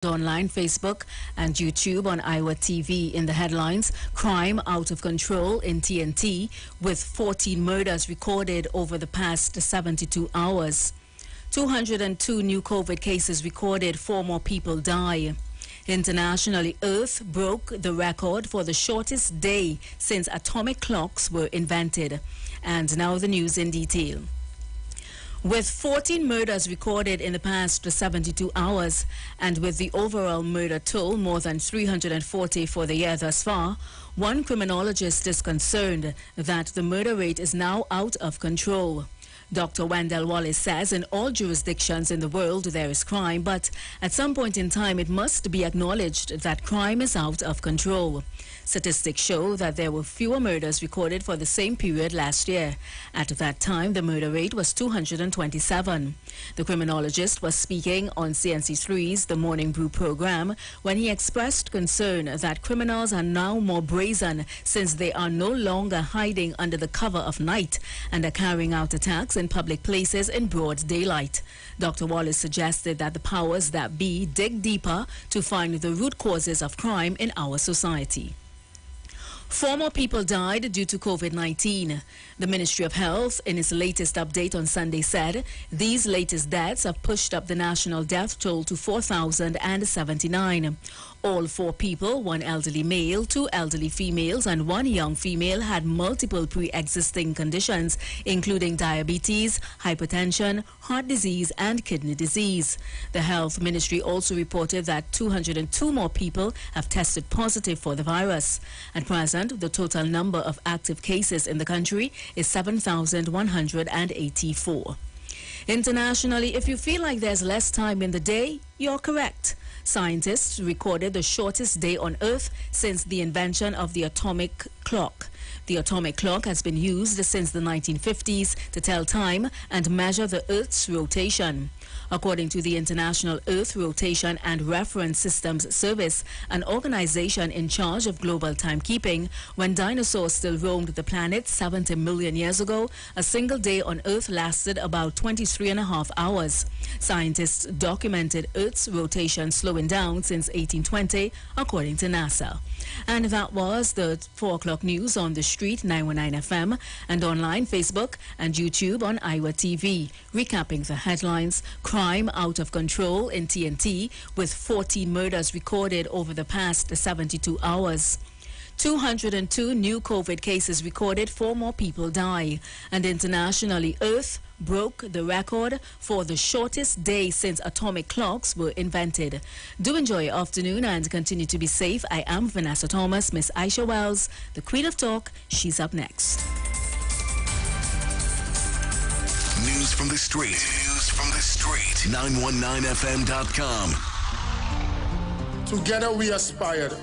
Online, Facebook, and YouTube on Iwer TV. In the headlines, crime out of control in TNT with 14 murders recorded over the past 72 hours. 202 new COVID cases recorded, 4 more people die. Internationally, Earth broke the record for the shortest day since atomic clocks were invented. And now the news in detail. With 14 murders recorded in the past 72 hours, and with the overall murder toll more than 340 for the year thus far, one criminologist is concerned that the murder rate is now out of control. Dr. Wendell Wallace says in all jurisdictions in the world there is crime, but at some point in time it must be acknowledged that crime is out of control. Statistics show that there were fewer murders recorded for the same period last year. At that time, the murder rate was 227. The criminologist was speaking on CNC3's The Morning Brew program when he expressed concern that criminals are now more brazen since they are no longer hiding under the cover of night and are carrying out attacks in public places in broad daylight. Dr. Wallace suggested that the powers that be dig deeper to find the root causes of crime in our society. 4 more people died due to COVID-19. The Ministry of Health, in its latest update on Sunday, said these latest deaths have pushed up the national death toll to 4,079. All 4 people, 1 elderly male, 2 elderly females, and 1 young female, had multiple pre-existing conditions, including diabetes, hypertension, heart disease, and kidney disease. The Health Ministry also reported that 202 more people have tested positive for the virus. At present, the total number of active cases in the country is 7,184. Internationally, if you feel like there's less time in the day, you're correct. Scientists recorded the shortest day on Earth since the invention of the atomic clock. The atomic clock has been used since the 1950s to tell time and measure the Earth's rotation. According to the International Earth Rotation and Reference Systems Service, an organization in charge of global timekeeping, when dinosaurs still roamed the planet 70 million years ago, a single day on Earth lasted about 23.5 hours. Scientists documented Earth's rotation slowing down since 1820, according to NASA. And that was the 4 o'clock news on the street, 919 FM, and online, Facebook and YouTube on Iwer TV. Recapping the headlines: crime out of control in TNT with 14 murders recorded over the past 72 hours. 202 new COVID cases recorded, 4 more people die. And internationally, Earth broke the record for the shortest day since atomic clocks were invented. Do enjoy your afternoon and continue to be safe. I am Vanessa Thomas. Miss Aisha Wells, the Queen of Talk, she's up next. News from the street. News from the street. 919fm.com. Together we aspired,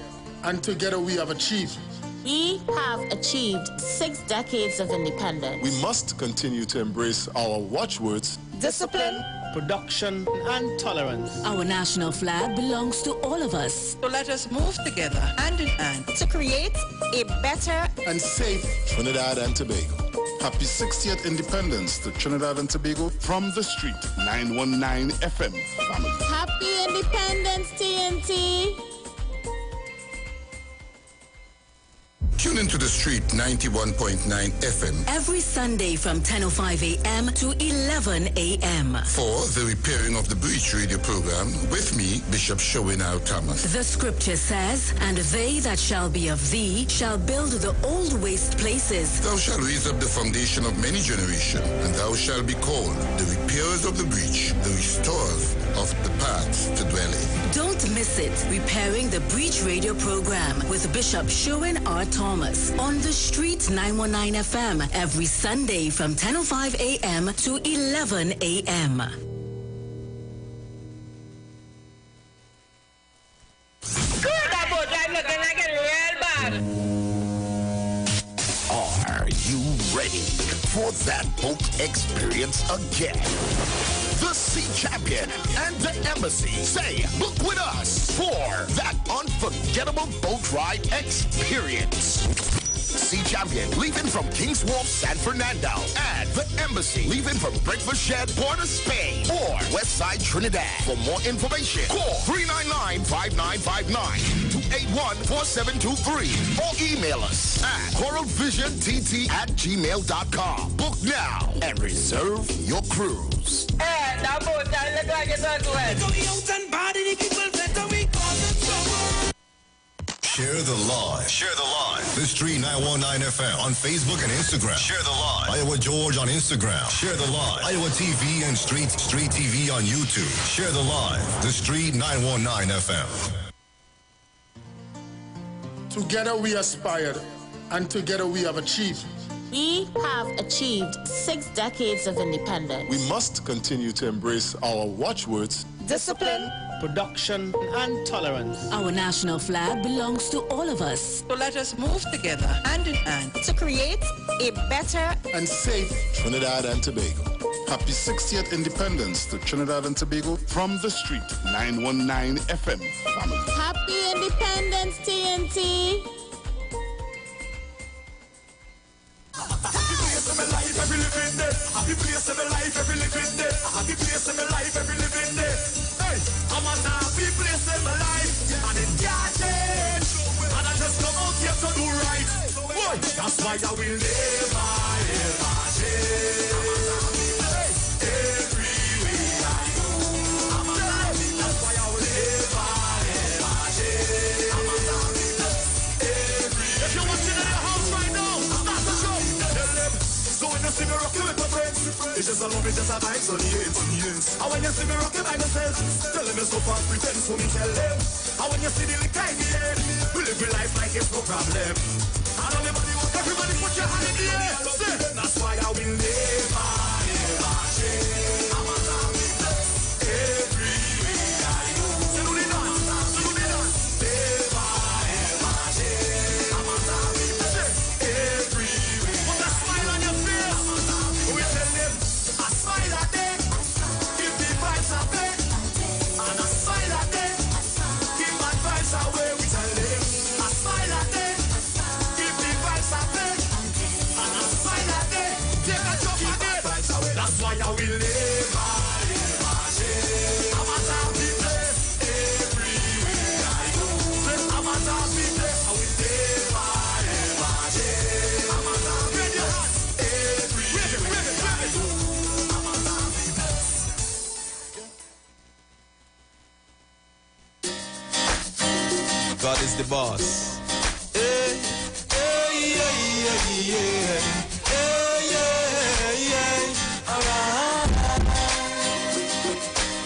and together we have achieved. We have achieved 6 decades of independence. We must continue to embrace our watchwords: discipline, production, and tolerance. Our national flag belongs to all of us. So let us move together, hand in hand, to create a better and safe Trinidad and Tobago. Happy 60th Independence to Trinidad and Tobago from the street. 919 FM family. Happy Independence, TNT. Tune into the street 91.9 FM every Sunday from 10:05 a.m. to 11 a.m. for the repairing of the breach radio program with me, Bishop Showinau Thomas. The scripture says, "And they that shall be of thee shall build the old waste places. Thou shalt raise up the foundation of many generations, and thou shalt be called the repairers of the breach, the restorers of the paths to dwell in." Don't miss it. Repairing the Breach Radio program with Bishop Sherwin R. Thomas on the street, 919 FM every Sunday from 10:05 a.m. to 11 a.m. Are you ready for that boat experience again? The Sea Champion and the Embassy say, book with us for that unforgettable boat ride experience. Sea Champion leaving from Kings Wharf, San Fernando, and the Embassy leaving from Breakfast Shed, Port of Spain, or Westside Trinidad. For more information, call 0959 to 814723 or email us at coralvisiontT@gmail.com. Book now and reserve your cruise. Share the line. Share the line. The Street 919 FM on Facebook and Instagram. Share the line. Iowa George on Instagram. Share the line. Iowa TV and Street TV on YouTube. Share the line. The Street 919 FM. Together we aspired, and together we have achieved. We have achieved 6 decades of independence. We must continue to embrace our watchwords: discipline, production, and tolerance. Our national flag belongs to all of us. So let us move together hand in hand to create a better and safe Trinidad and Tobago. Happy 60th Independence to Trinidad and Tobago from the Street 919 FM family. Happy Independence, TNT. Happy place in my life, every living day. Happy place in my life, every living day. Happy place in my life, every living day. Hey, I'm a happy place in my life, and it can't change. And I just come out here to do right. Boy, that's why I will never, ever change. Every way I go, I'm a happy. That's why I will never, ever change. I'm a happy. If you're watching in the house right now, start the show. So when you see me rocking with my friends, it's just a love, it's just a vibe, so yes. And when you see me rocking by myself, tell them it's so far pretend, so me tell them. And when you see the liquor in the air, we live your life like it's no problem. And everybody put your hand in the air. That's why I will never, ever change. I'm a happy place every way I go. So do the dance, so do the dance. Never, ever change. I'm a happy place every way. Put a smile on your face. We tell them, a smile at them. Give the vibes away. And a smile at them. Give bad vibes away. We tell them, a smile at them. Give the vibes away. And a smile at them. Take a jump again. That's why I will never, ever change. I'm a happy place everywhere I go. I'm a happy place. I will never, ever change. I'm a happy place everywhere I go. I'm a happy place. God is the boss. Hey, hey, yeah, yeah, yeah. Hey, yeah, yeah. Alright.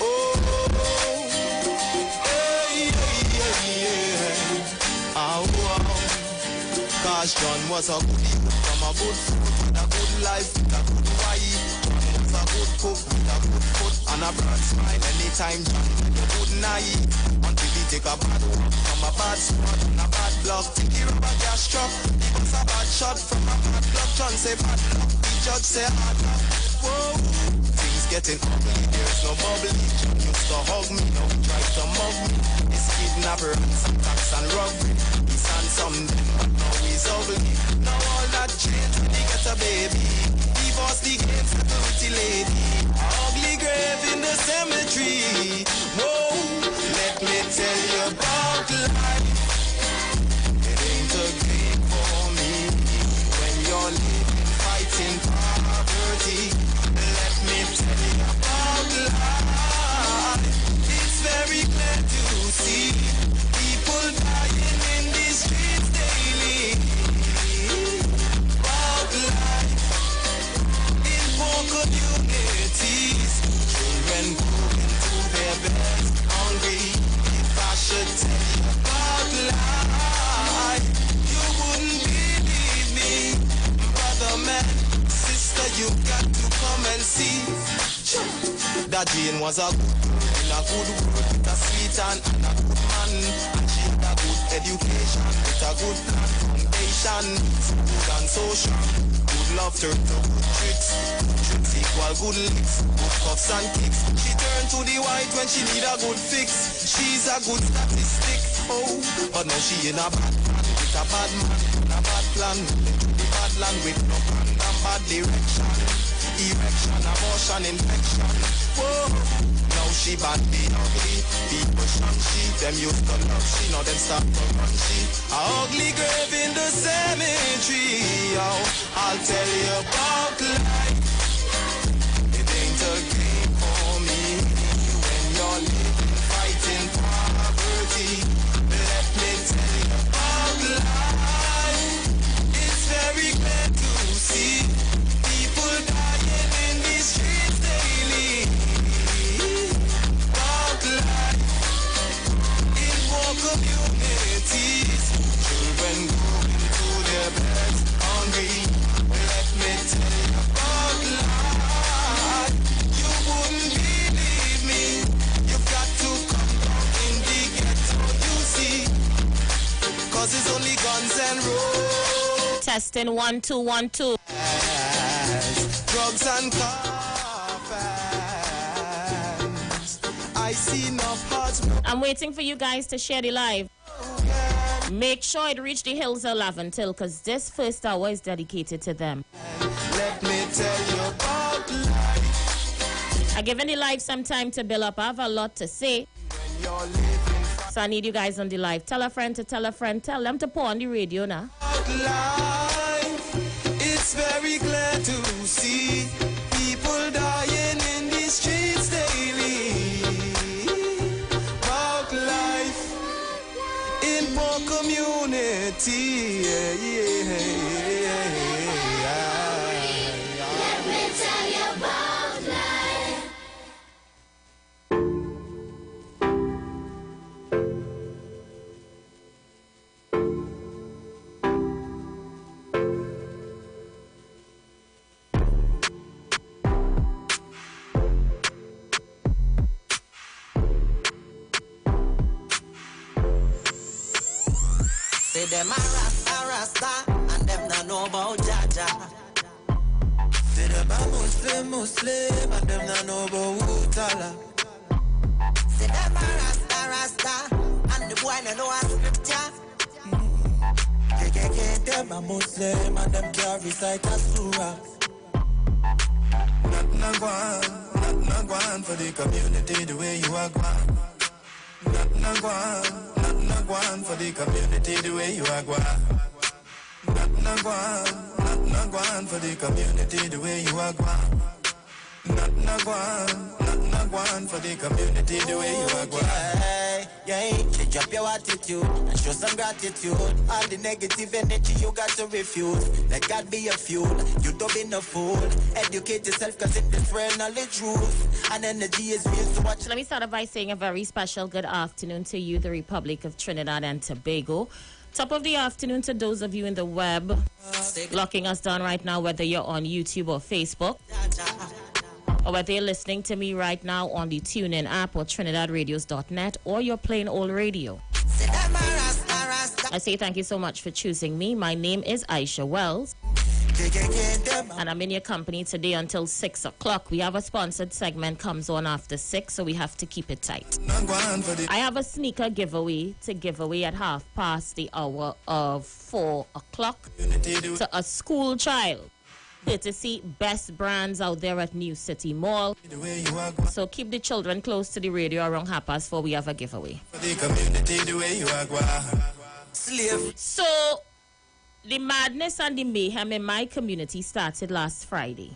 Oh, hey, yeah, yeah. Oh, wow. Cause John was a good youth from a good food, with a good life, with a good wife. John was a good cook, with a good foot, and a broad smile. Anytime John was a good night, until he take a bad walk from a bad spot and a bad block. Think he rubber gas truck, he was a bad shot from a bad block. John say bad luck, the judge say hard luck. Whoa, things getting ugly, there's no bubbly. John used to hug me, now he tries to mug me. He's kidnapper and some tax and robbery. He's handsome then, but now he's ugly. Now all that changed when he get a baby. Divorce the game, settle with the lady. Ugly grave in the cemetery. Whoa, let me tell you about life. It ain't a game for me when you're living, fighting poverty. Let me tell you about life. It's very clear to see people dying in the streets daily. About life in poor communities, children going to their beds hungry. If I should tell you about life, you wouldn't believe me. Brother, man, sister, you got to come and see. That Jane was a good girl in a good world, with a sweet and a good man. And she had a good education with a good plan foundation. Good and social, good love turned to good tricks. Tricks equal good licks, good cuffs and kicks. She turned to the white when she need a good fix. She's a good statistic, oh, but now she in a bad man with a bad man, and a bad plan. To the bad land with no plan and bad direction. Erection, abortion, infection. Whoa, now she bad be ugly. People shun she, them used to love she, now them start to run she. A ugly grave in the cemetery, yo. I'll tell you about life. It ain't a game for me when you're living, fighting poverty. Let me tell you about life. It's very clear to see people dying in the streets daily. About life in poor communities. Children going to their beds hungry. Let me tell you about life. You wouldn't believe me. You've got to come down in the ghetto, you see. Cause it's only guns and roads. Testing 1 2 1 2. Drugs and coffins. I see enough hearts. I'm waiting for you guys to share the live. Make sure it reach the hills 11 till, because this first hour is dedicated to them. Let me tell you about life. I'm giving the live some time to build up. I have a lot to say. When you're living So I need you guys on the live. Tell a friend to tell a friend. Tell them to put on the radio now. about life, it's very clear to see people dying in the streets daily. About life in poor community. Yeah, yeah, yeah. Let me tell you about life. Say them a rasta, and them not know about Jaja. Say them a Muslim, and them not know about Utala. Say them a rasta, and the boy no know a scripture. Them a Muslim, and them can't recite a surah. Nothing a go on for the community the way you are gone. Nothing a go on for the community the way you are gone. Nothing a go on for the community the way you are gone. Nothing a go on for the community the way you are gone. Yeah, drop your attitude and show some gratitude. All the negative energy you got to refuse. Let God be your fuel. You don't be no fool. Educate yourself, cause in this world knowledge rules. And energy is real, so watch. Let me start off by saying a very special good afternoon to you, the Republic of Trinidad and Tobago. Top of the afternoon to those of you in the web, locking us down right now, whether you're on YouTube or Facebook, or whether you're listening to me right now on the TuneIn app or trinidadradios.net, or you're playing old radio. I say thank you so much for choosing me. My name is Aisha Wells, and I'm in your company today until 6 o'clock. We have a sponsored segment comes on after 6, so we have to keep it tight. I have a sneaker giveaway to give away at 4:30 o'clock to a school child. To see best brands out there at New City Mall. So keep the children close to the radio. Around 4:30 we have a giveaway. So the madness and the mayhem in my community started last Friday,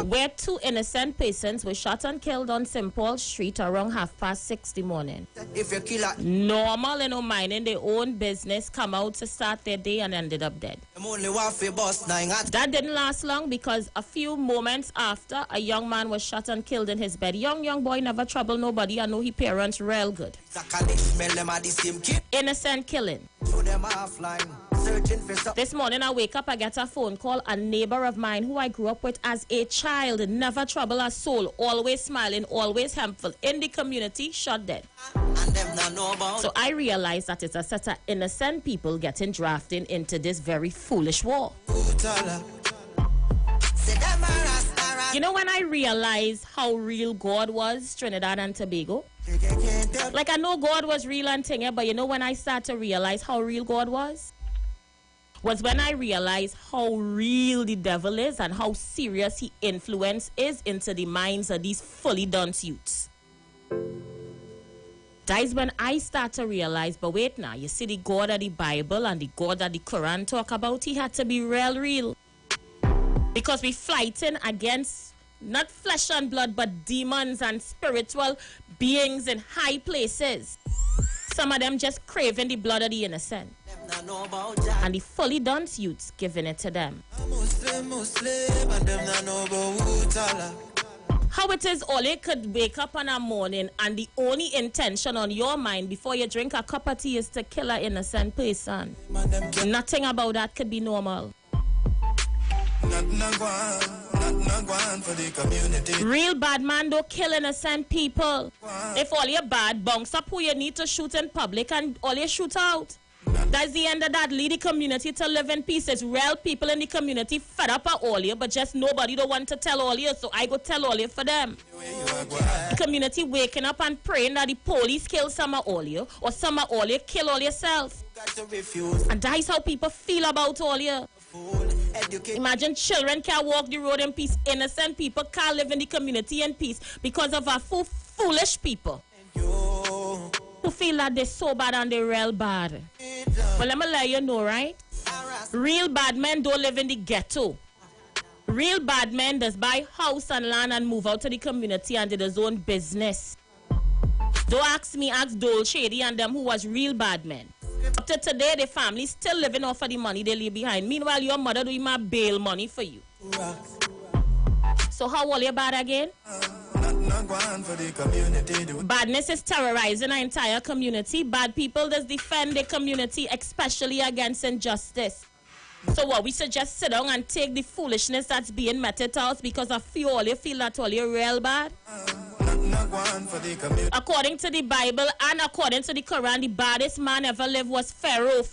where 2 innocent persons were shot and killed on St. Paul Street around 6:30 the morning. Normal, minding their own business, come out to start their day and ended up dead. That didn't last long, because a few moments after, a young man was shot and killed in his bed. Young boy, never trouble nobody. I know his parents real good. Innocent killing. This morning I wake up, I get a phone call. A neighbor of mine who I grew up with as a child, never trouble a soul, always smiling, always helpful in the community, shot dead. So I realized that it's a set of innocent people getting drafted into this very foolish war. You know, when I realized how real God was, Trinidad and Tobago, like I know God was real and thing, but you know when I start to realize how real God was? was when I realized how real the devil is and how serious he influence is into the minds of these fully done youths. That is when I start to realize, but wait now, you see the God of the Bible and the God that the Quran talk about, he had to be real. Because we fighting against not flesh and blood, but demons and spiritual beings in high places. Some of them just craving the blood of the innocent. And the fully done youths giving it to them. How it is all you could wake up on a morning and the only intention on your mind before you drink a cup of tea is to kill an innocent person. Nothing about that could be normal. Real bad man don't kill innocent people. If all you bad, bounce up who you need to shoot in public and all you shoot out. That's the end of that. Lead the community to live in peace. It's real people in the community fed up at all you, but just nobody don't want to tell all you, so I go tell all you for them. The community waking up and praying that the police kill some of all you, or some of all you kill all yourself. And that is how people feel about all you. Imagine children can't walk the road in peace. Innocent people can't live in the community in peace because of our foolish people who feel that they're so bad and they're real bad. Well, let me let you know, right? Real bad men don't live in the ghetto. Real bad men does buy house and land and move out to the community and do his own business. Don't ask me, ask Dole Shady and them who was real bad men. Up to today, the family still living off of the money they leave behind. Meanwhile, your mother doing my bail money for you. So how all you bad again? Badness is terrorizing our entire community. Bad people just defend the community, especially against injustice. So what, we should just sit down and take the foolishness that's being meted to us because of you all you feel that all you're real bad? According to the Bible and according to the Quran, the baddest man ever lived was Pharaoh,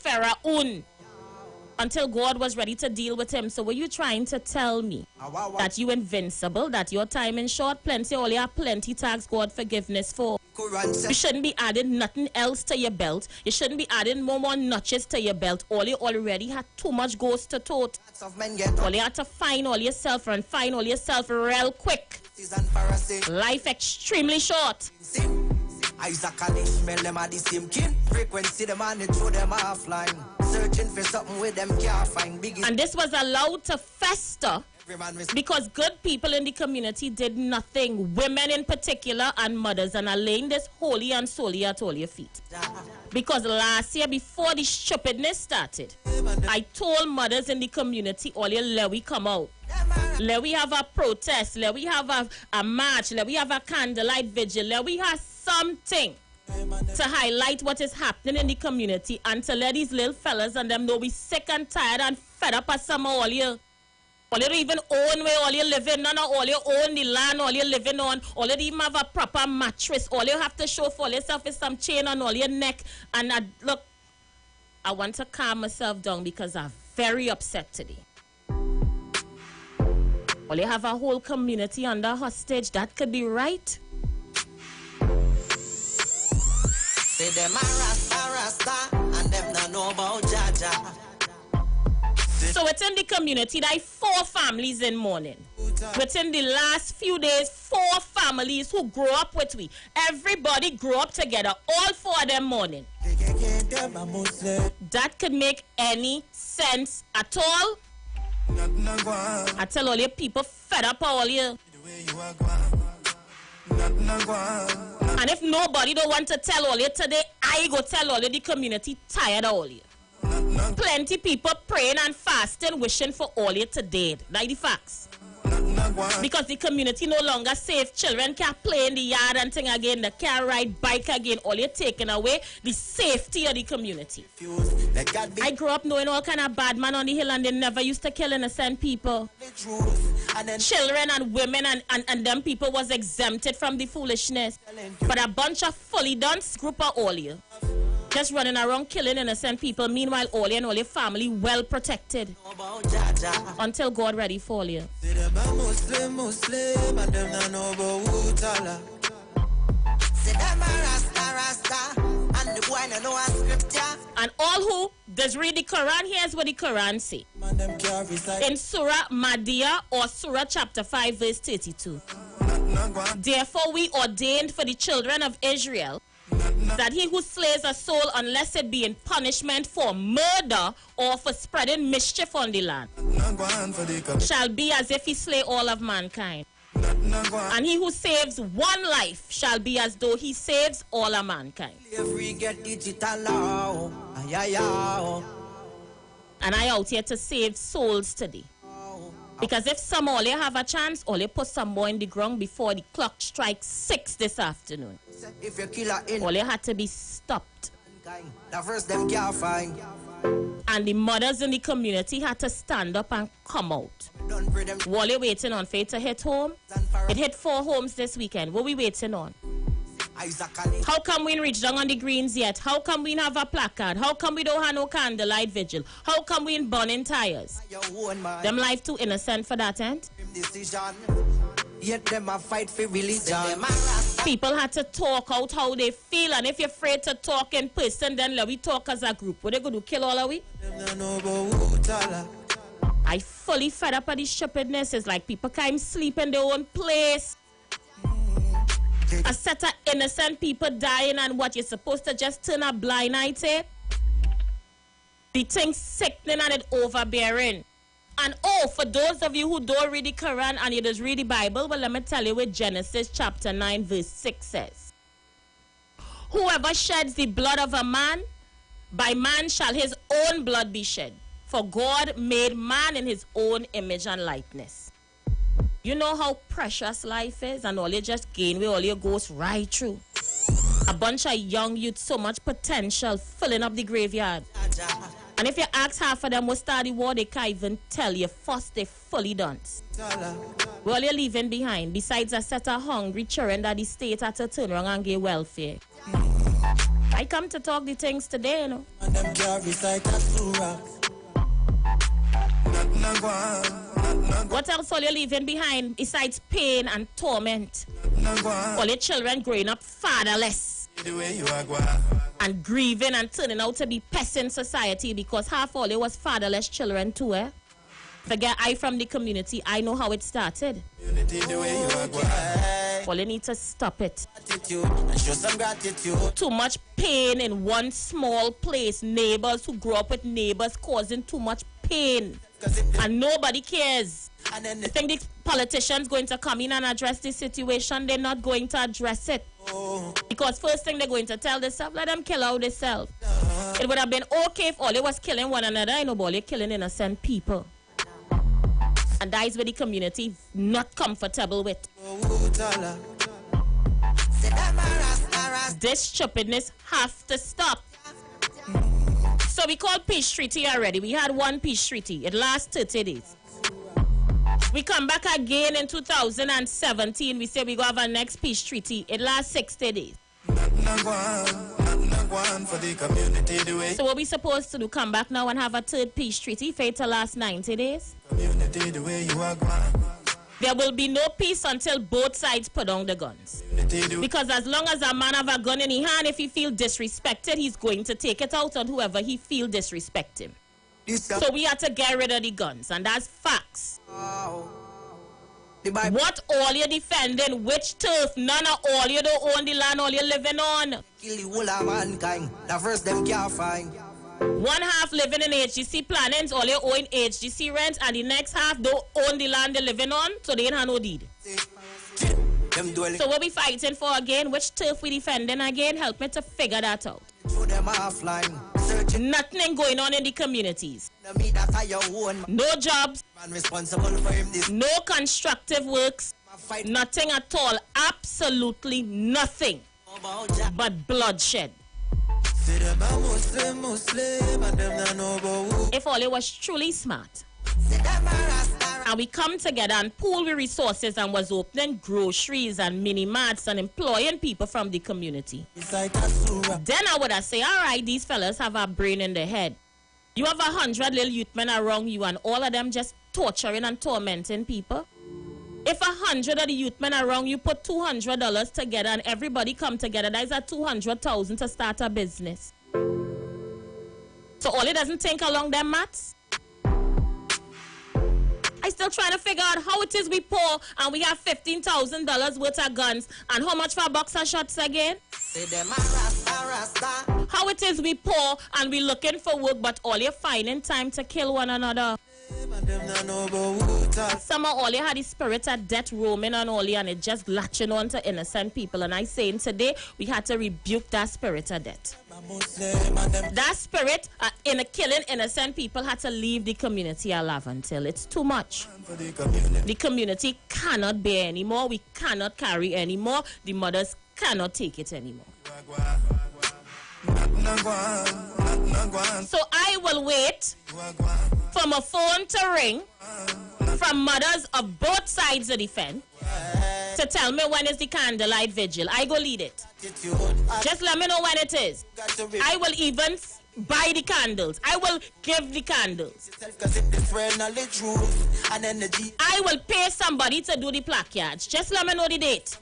until God was ready to deal with him. So were you trying to tell me that you invincible, that your time is short, plenty, all you have plenty to ask God forgiveness for? You shouldn't be adding nothing else to your belt. You shouldn't be adding more notches to your belt. All you already had too much ghost to tote. All you had to find all yourself and find all yourself real quick. Life extremely short. Isaac and Ishmael, them are the same kin. Frequency, them and they throw them offline. Searching for something with them can't find biggie. And this was allowed to fester because good people in the community did nothing. Women in particular and mothers, and are laying this holy and solely at all your feet. Because last year, before the stupidness started, I told mothers in the community, all you let we come out. Let we have a protest. Let we have a march. Let we have a candlelight vigil. Let we have something to highlight what is happening in the community and to let these little fellas and them know we sick and tired and fed up of some of all you. All you don't even own where all you living, none of all you own the land all you living on. All you don't even have a proper mattress. All you have to show for yourself is some chain on all your neck. And look, I want to calm myself down because I'm very upset today. All you have a whole community under hostage. That could be right. Say them a rasta, and them not know about Jaja. So within the community, there are 4 families in mourning. Within the last few days, 4 families who grew up with we. Everybody grew up together, all 4 of them mourning. That could make any sense at all? I tell all you people fed up all you. And if nobody don't want to tell all you today, I go tell all you the community tired of all you. Plenty people praying and fasting, wishing for all you today. That's the facts. Because the community no longer safe. Children can't play in the yard and thing again. They can't ride bike again. All you're taking away the safety of the community. I grew up knowing all kind of bad men on the hill and they never used to kill innocent people. Children and women and them people was exempted from the foolishness. But a bunch of fully done group of all you just running around killing innocent people. Meanwhile, all you and all your family well protected until God ready for you. Muslim, and them not know about Utala. Say them a rasta, and the boy no know a scripture. And all who does read the Quran, here's what the Quran say. In Surah Madiyah or Surah chapter 5 verse 32. Therefore we ordained for the children of Israel that he who slays a soul, unless it be in punishment for murder or for spreading mischief on the land, shall be as if he slay all of mankind. And he who saves one life shall be as though he saves all of mankind. And I out here to save souls today. Because if some only have a chance, only put some more in the ground before the clock strikes 6 this afternoon. Only had to be stopped. And the mothers in the community had to stand up and come out. Wally waiting on Faith to hit home. It hit 4 homes this weekend. What we waiting on? How come we ain't reach down on the greens yet? How come we ain't have a placard? How come we don't have no candlelight vigil? How come we ain't burning tires? Them life too innocent for that end. Yet them a fight for religion. People had to talk out how they feel, and if you're afraid to talk in person, then let we talk as a group. What they gonna do, kill all of we? I fully fed up of this stupidness. It's like people can't sleep in their own place. A set of innocent people dying, and what, you're supposed to just turn a blind eye to it? The thing's sickening and it overbearing. And oh, for those of you who don't read the Quran and you just read the Bible, well, let me tell you what Genesis chapter 9 verse 6 says. Whoever sheds the blood of a man, by man shall his own blood be shed. For God made man in his own image and likeness. You know how precious life is, and all you just gain with all your goes right through. A bunch of young youth, so much potential, filling up the graveyard. And if you ask half of them what start the war, they can't even tell you. First, they fully done. Well, you're leaving behind, besides a set of hungry children that the state had to turn around and give welfare. I come to talk the things today, you know. What else are you leaving behind besides pain and torment? All your children growing up fatherless and grieving and turning out to be pests in society, because half all it was fatherless children too, eh? Forget I from the community, I know how it started. Well, you need to stop it. Too much pain in one small place. Neighbors who grow up with neighbors causing too much pain. And nobody cares. You think the politicians going to come in and address this situation? They're not going to address it. Because first thing they're going to tell themselves, let them kill out themselves. It would have been okay if all they was killing one another. I know, but they're killing innocent people. And that is what the community not comfortable with. This stupidness have to stop. So we called peace treaty already. We had one peace treaty. It lasts 30 days. We come back again in 2017. We say we go have our next peace treaty. It lasts 60 days. So what we supposed to do? Come back now and have a third peace treaty for it to last 90 days? There will be no peace until both sides put down the guns. Because as long as a man have a gun in his hand, if he feel disrespected, he's going to take it out on whoever he feel disrespect him. So we have to get rid of the guns, and that's facts. What all you defending? Which turf? None of all you don't own the land all you living on. Kill the whole of mankind. The first them can't find. One half living in HGC plannings, all you own HGC rent, and the next half don't own the land they living on, so they ain't have no deed. So what we fighting for again? Which turf we defending again? Help me to figure that out. Nothing going on in the communities. No jobs. No constructive works. Nothing at all. Absolutely nothing. But bloodshed. If all it was truly smart, and we come together and pool the resources and was opening groceries and mini marts and employing people from the community, then I would have said, all right, these fellas have a brain in their head. You have 100 little youth men around you and all of them just torturing and tormenting people. If 100 of the youth men around you put $200 together and everybody come together, that is a $200,000 to start a business. So all it doesn't think along them mats. I still trying to figure out how it is we poor and we have $15,000 worth of guns and how much for boxer shots again? How it is we poor and we looking for work but all you finding time to kill one another. Some of all you had the spirit of death roaming on all you and it just latching on to innocent people. And I saying today we had to rebuke that spirit of death. That spirit in a killing innocent people had to leave the community alive until it's too much. The community cannot bear anymore. We cannot carry anymore. The mothers cannot take it anymore. So I will wait for my phone to ring from mothers of both sides of the fence to tell me when is the candlelight vigil. I go lead it. Just let me know when it is. I will even buy the candles. I will give the candles. I will pay somebody to do the placards. Just let me know the date.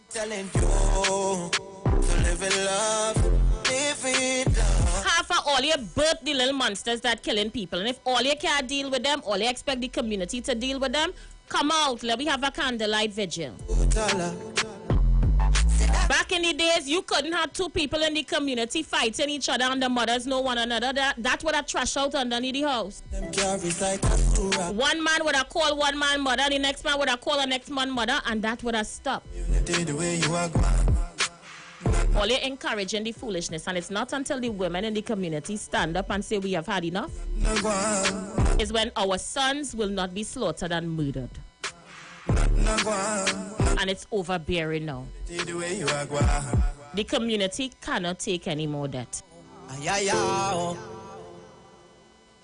Half of all you birth the little monsters that killing people. And if all you can't deal with them, all you expect the community to deal with them, come out. Let me have a candlelight vigil. Back in the days, you couldn't have two people in the community fighting each other and the mothers know one another. That would have trashed out underneath the house. One man would have called one man mother, the next man would have called the next man mother, and that would have stopped. All you're encouraging the foolishness, and it's not until the women in the community stand up and say we have had enough is when our sons will not be slaughtered and murdered. And it's overbearing now. The community cannot take any more debt.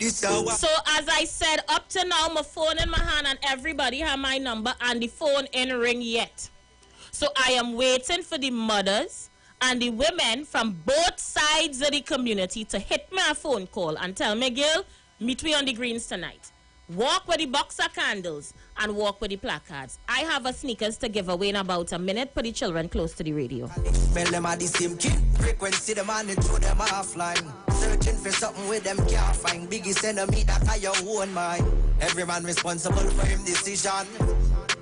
So as I said, up to now, my phone in my hand and everybody have my number and the phone ain't ring yet. So I am waiting for the mothers and the women from both sides of the community to hit me a phone call and tell me, girl, meet me on the greens tonight. Walk with the box of candles and walk with the placards. I have a sneakers to give away in about a minute. Put the children close to the radio. Smell them at the same kid. Frequency them and throw them offline. Searching for something with them can't find. Biggest enemy that I your own mind. Every man responsible for him decision.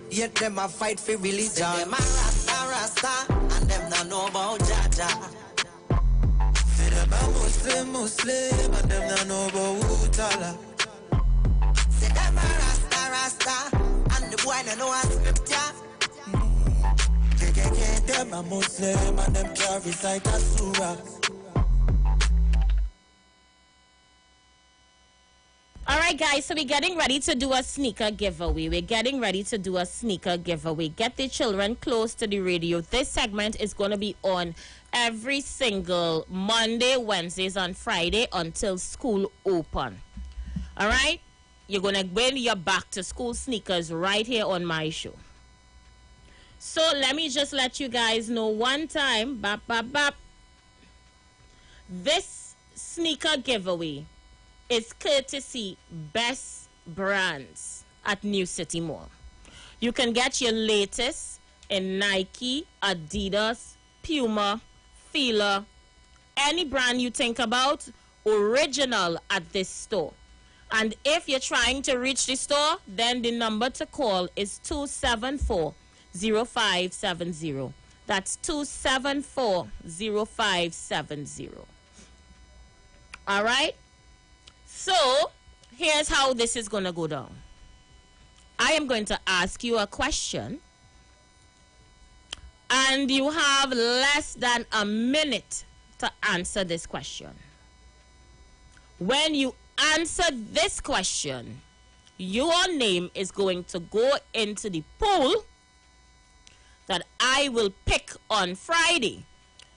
Yet them a fight for religion. Say them a rasta, and them not know about Jaja. Say them a Muslim, and them not know about Utala. Say them a rasta, and the boy no know a scripture. Them a Muslim, and them can't recite a surah. All right, guys, so we're getting ready to do a sneaker giveaway. Get the children close to the radio. This segment is going to be on every single Monday, Wednesdays, and Friday until school open. All right? You're going to win your back-to-school sneakers right here on my show. So let me just let you guys know one time. This sneaker giveaway is courtesy Best Brands at New City Mall. You can get your latest in Nike, Adidas, Puma, Fila, any brand you think about, original at this store. And if you're trying to reach the store, then the number to call is 274-0570. That's 274-0570. All right? So, here's how this is going to go down. I am going to ask you a question, and you have less than a minute to answer this question. When you answer this question, your name is going to go into the pool that I will pick on Friday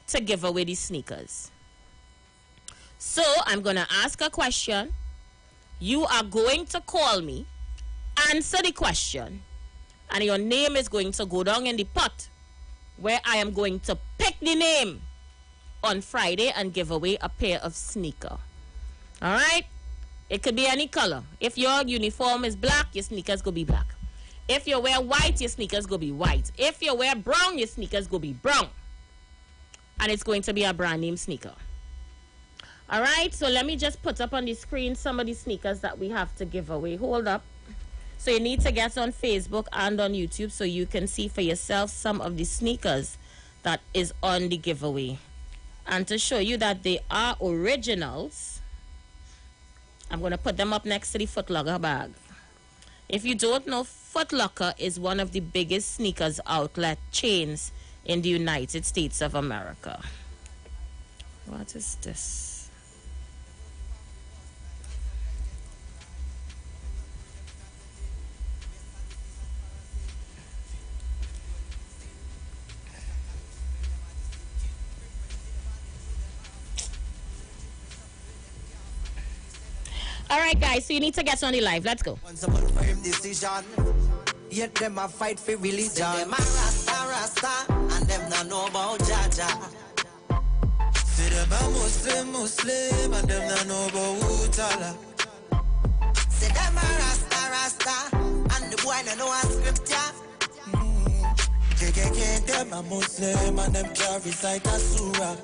to give away the sneakers. So, I'm going to ask a question. You are going to call me, answer the question, and your name is going to go down in the pot where I am going to pick the name on Friday and give away a pair of sneakers. All right? It could be any color. If your uniform is black, your sneakers go be black. If you wear white, your sneakers go be white. If you wear brown, your sneakers go be brown. And it's going to be a brand name sneaker. All right, so let me just put up on the screen some of the sneakers that we have to give away. Hold up. So you need to get on Facebook and on YouTube so you can see for yourself some of the sneakers that is on the giveaway. And to show you that they are originals, I'm going to put them up next to the Foot Locker bag. If you don't know, Foot Locker is one of the biggest sneakers outlet chains in the United States of America. What is this? All right, guys, so you need to get on the live. Let's go. Yet them a fight for religion. Them a rasta, and them not know about Jaja. See them a Muslim, and them not know about Utala. See them a rasta, and the boy not know a scripture. KKK, them a Muslim, and them can't recite a surah.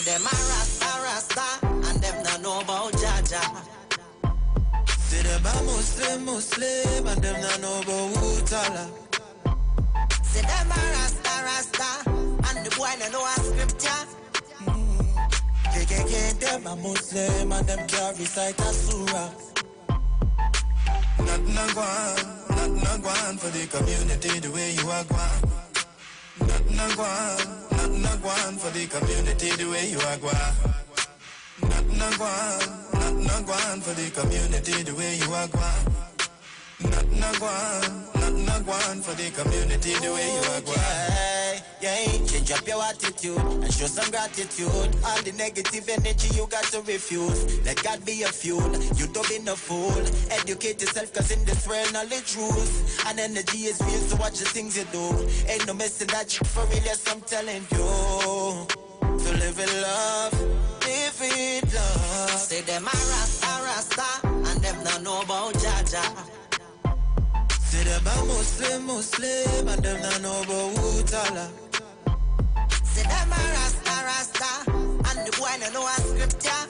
Them a rasta, and them not know about Jaja. See them a Muslim, and them not know about Utala. See them a rasta, and the boy not know a scripture. KKK, them a Muslim, and them can't recite a surah. Nothing a gwan for the community the way you are gwan. Nothing a gwan for the community the way you are gwan. Nothing a gwan for the community the way you are gwan. Nothing a gwan for the community the way you are gwan. Yeah, change up your attitude and show some gratitude. All the negative energy you got to refuse. Let God be your fuel. You don't be no fool. Educate yourself, cause in this world knowledge rules. And energy is real, so watch the things you do. Ain't no missing that shit for real, yes, I'm telling you. So live in love, live in love. Say them a rasta, and them not know about Jaja. Say them a Muslim, and them not know about Utala. Say them a rasta, and the boy no know a scripture.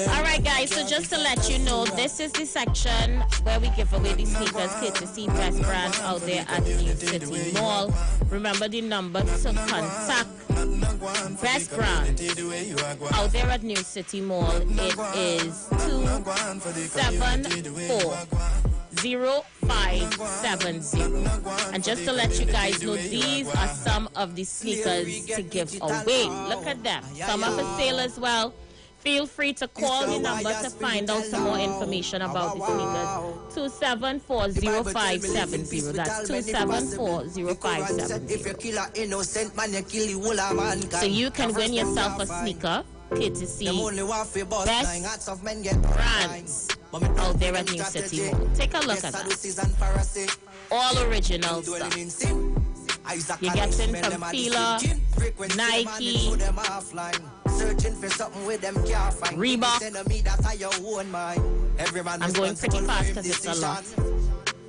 All right, guys, so just to let you know, this is the section where we give away the sneakers courtesy Best Brand out there at New City Mall. Remember the number to contact Best Brand out there at New City Mall. It is 274-0570. And just to let you guys know, these are some of the sneakers to give away. Look at them. Some are for sale as well. Feel free to call the number to find out some more information about the sneakers. 274-0570. That's 274-0570. So you can win yourself a sneaker courtesy Best Brands out there at New City Mall. Take a look at that. All original stuff. You're getting from Fila, Nike, Reebok. I'm going pretty fast because it's a lot.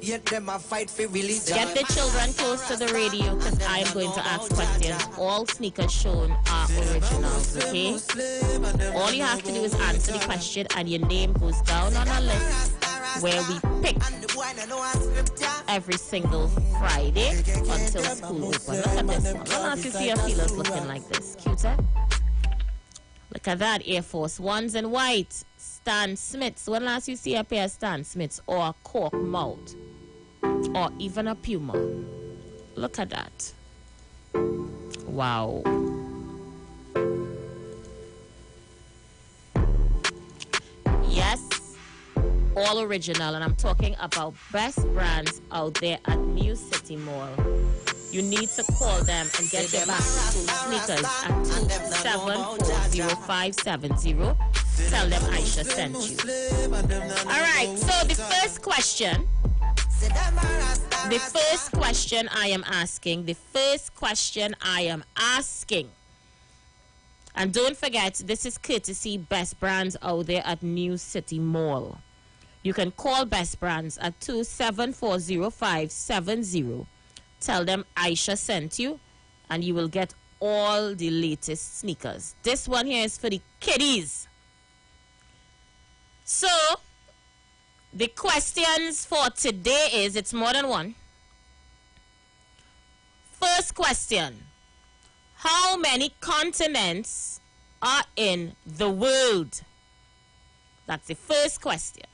Get the children close to the radio because I'm going to ask questions. All sneakers shown are originals, okay? All you have to do is answer the question and your name goes down on a list where we pick every single Friday until school open. Look at this one. When last you see your feelers looking like this? Cuter? Look at that. Air Force Ones in white. Stan Smiths. When last you see a pair of Stan Smiths or a cork mouth or even a Puma? Look at that. Wow. Yes, all original, and I'm talking about Best Brands out there at New City Mall. You need to call them and get your back to school sneakers at 740-570. Tell them Aisha sent you. All right, so the first question I am asking, and don't forget, this is courtesy Best Brands out there at New City Mall. You can call Best Brands at 2740570. Tell them Aisha sent you, and you will get all the latest sneakers. This one here is for the kiddies. So, the questions for today is, it's more than one. First question. How many continents are in the world? That's the first question.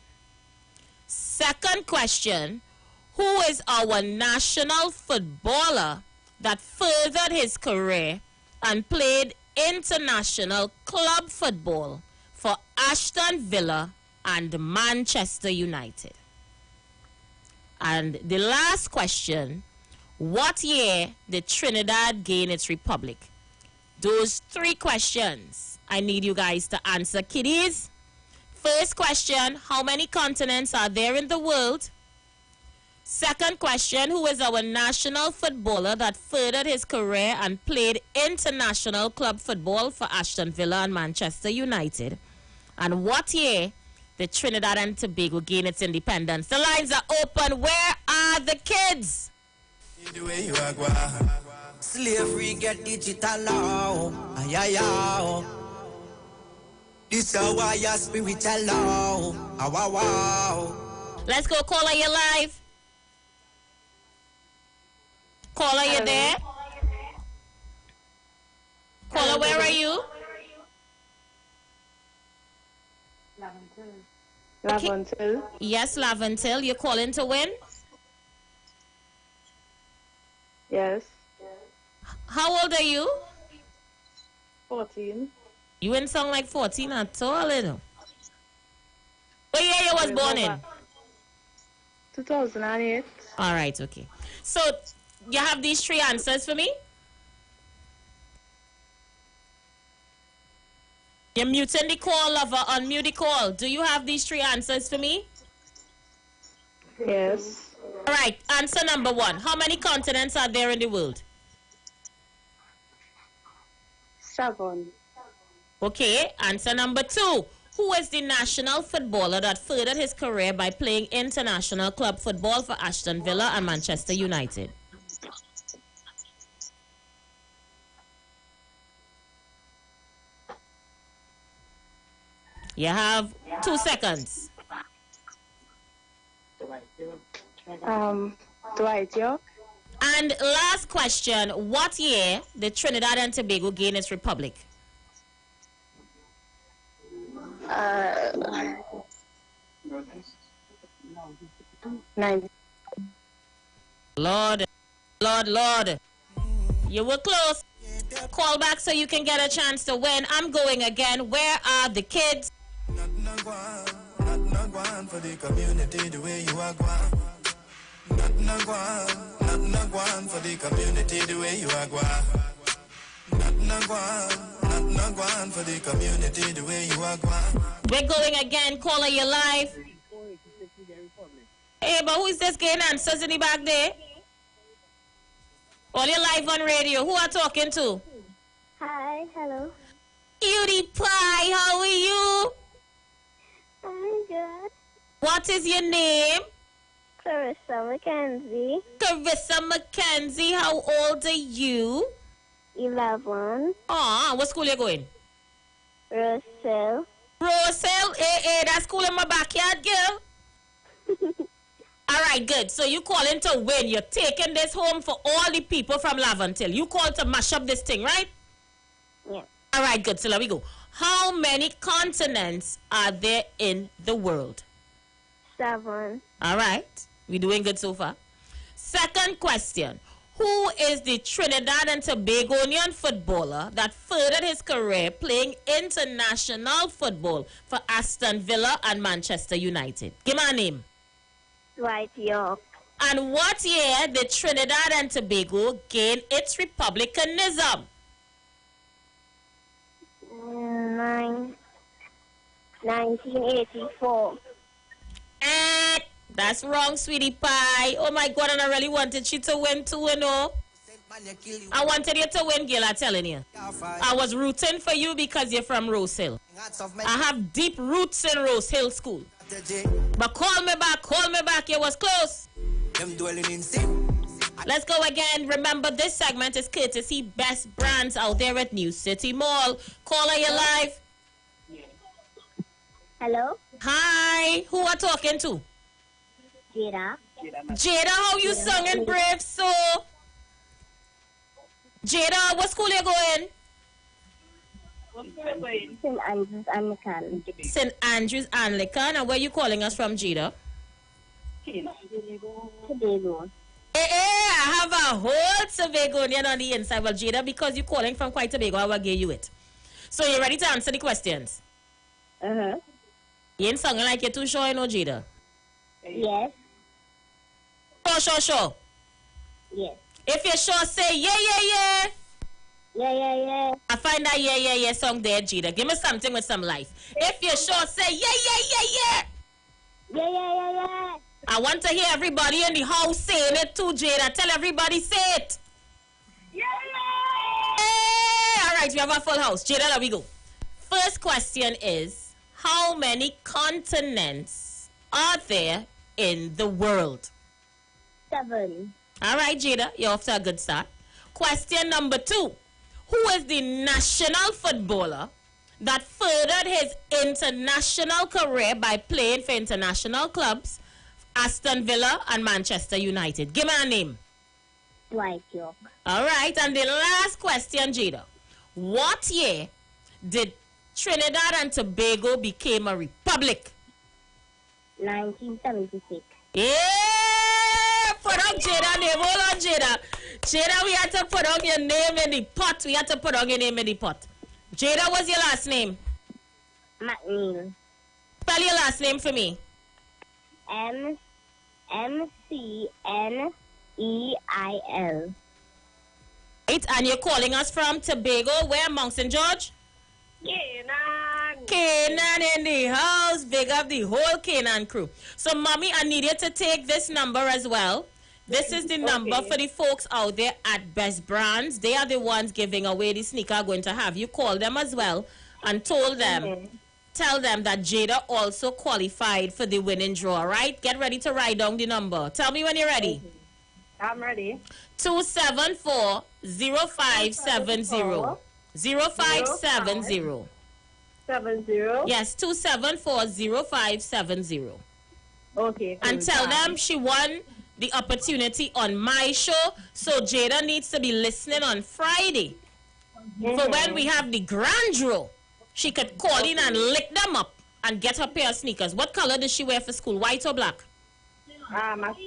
Second question. Who is our national footballer that furthered his career and played international club football for Aston Villa and Manchester United? And the last question, what year did Trinidad gain its republic? Those three questions I need you guys to answer, kiddies. First question, how many continents are there in the world? Second question, who is our national footballer that furthered his career and played international club football for Aston Villa and Manchester United? And what year did Trinidad and Tobago gain its independence? The lines are open. Where are the kids? Slavery get digital now. This is why your spiritual now. Wow. Let's go. Caller, you live. Caller, you there? Caller, where are you? Laventil. Yes, Laventil. You're calling to win? Yes. How old are you? 14. You didn't sound like 14 at all, you know. What year you was born in? 2008. All right, okay. So, you have these three answers for me? You're muting the call, lover. Unmute the call. Do you have these three answers for me? Yes. All right, answer number one. How many continents are there in the world? 7. Okay, answer number two. Who is the national footballer that furthered his career by playing international club football for Aston Villa and Manchester United? You have 2 seconds. Dwight York. And last question, what year did Trinidad and Tobago gain its republic? 9. Lord. You were close. Call back so you can get a chance to win. I'm going again. Where are the kids? Not for the community the way you are going. Not for the community the way you are going. Not for the community the way you are going. We're going again. Caller, you live. Hey, but who is this getting answers in the back there? All you live on radio. Who are talking to? Hi, hello. Cutie Pie, how are you? I'm good. What is your name? Clarissa Mackenzie. Clarissa Mackenzie, how old are you? 11. Ah, what school you going? Roselle. Roselle? Hey, that school in my backyard, girl. All right, good. So you calling to win. You're taking this home for all the people from Laventil. You called to mash up this thing, right? Yeah. All right, good. So there we go. How many continents are there in the world? 7. All right. We're doing good so far. Second question. Who is the Trinidad and Tobagonian footballer that furthered his career playing international football for Aston Villa and Manchester United? Give me a name. Dwight York. And what year did Trinidad and Tobago gain its republicanism? 1984. That's wrong, sweetie pie. Oh my God, and I really wanted you to win too, you know. I wanted you to win, Gil, I'm telling you. I was rooting for you because you're from Rose Hill. I have deep roots in Rose Hill School. But call me back, you was close. Let's go again. Remember, this segment is courtesy Best Brands out there at New City Mall. Caller, you live. Hello? Hi, who are talking to? Jada. Jada, how you singing brave so? Jada, what school you going? St. Andrews Anglican. St. Andrews Anglican. And where you calling us from, Jada? Tobago. I have a whole Tobagonian on the inside. Well, Jada, because you're calling from quite Tobago, I will give you it. So you ready to answer the questions? Uh-huh. You ain't singing like you're too sure, you know, Jada? Yes. Sure. Yes. If you're sure, say yeah. Yeah. I find that yeah song there, Jada. Give me something with some life. If you're sure, say yeah. Yeah. I want to hear everybody in the house saying it too, Jada. Tell everybody, say it. Yeah. Hey, all right, we have a full house. Jada, there we go. First question is, how many continents are there in the world? 7. All right, Jada, you're off to a good start. Question number 2. Who is the national footballer that furthered his international career by playing for international clubs, Aston Villa and Manchester United? Give me a name. Dwight York. All right, and the last question, Jada. What year did Trinidad and Tobago become a republic? 1976. Yeah! Put on Jada name. Hold on, Jada. Jada, we had to put on your name in the pot. Jada, what's your last name? McNeil. Spell your last name for me. McNeil. Right, and you're calling us from Tobago, where, Mount St. George? Canaan in the house. Big up the whole Canaan crew. So, Mommy, I need you to take this number as well. This is the number for the folks out there at Best Brands. They are the ones giving away the sneaker. Going to have you call them as well and tell them that Jada also qualified for the winning draw, right? Get ready to write down the number. Tell me when you're ready. I'm ready. 274-0570. 0570. 70. Yes, 274-0570. Okay. And tell them she won the opportunity on my show. So Jada needs to be listening on Friday. For when we have the grand draw, she could call in and lick them up and get her pair of sneakers. What color does she wear for school? White or black?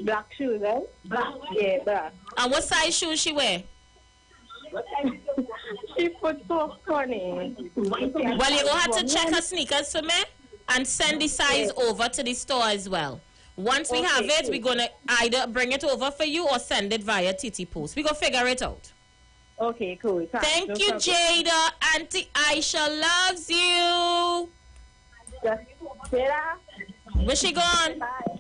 Black shoes, eh? Black. Yeah, black. And what size shoes she wear? She put so funny. Well, you're going to have to check her sneakers for me and send the size over to the store as well. Once we have it, we're going to either bring it over for you or send it via TT Post. We're going to figure it out. Okay, cool. Thank you, Jada. Auntie Aisha loves you. Jada? Where's she gone? Bye.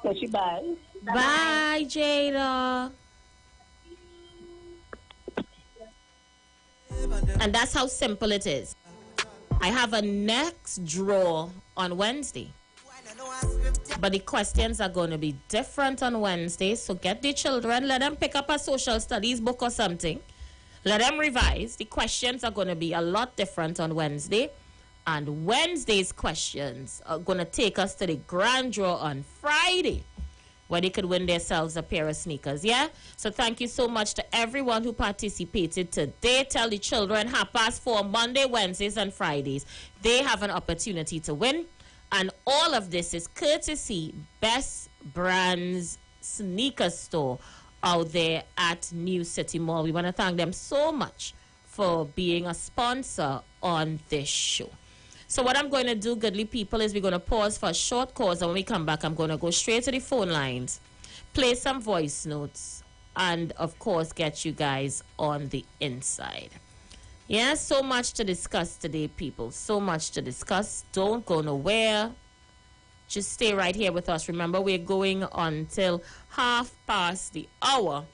Where's she bye? Bye, Jada. And that's how simple it is. I have a next draw on Wednesday. But the questions are going to be different on Wednesday. So get the children, let them pick up a social studies book or something. Let them revise. The questions are going to be a lot different on Wednesday. And Wednesday's questions are going to take us to the grand draw on Friday, where they could win themselves a pair of sneakers, yeah? So thank you so much to everyone who participated today. Tell the children 4:30 Monday, Wednesdays, and Fridays. They have an opportunity to win. And all of this is courtesy Best Brands Sneaker Store out there at New City Mall. We want to thank them so much for being a sponsor on this show. So what I'm going to do, goodly people, is we're going to pause for a short pause, and when we come back, I'm going to go straight to the phone lines, play some voice notes, and, of course, get you guys on the inside. Yeah, so much to discuss today, people. So much to discuss. Don't go nowhere. Just stay right here with us. Remember, we're going until 6:30.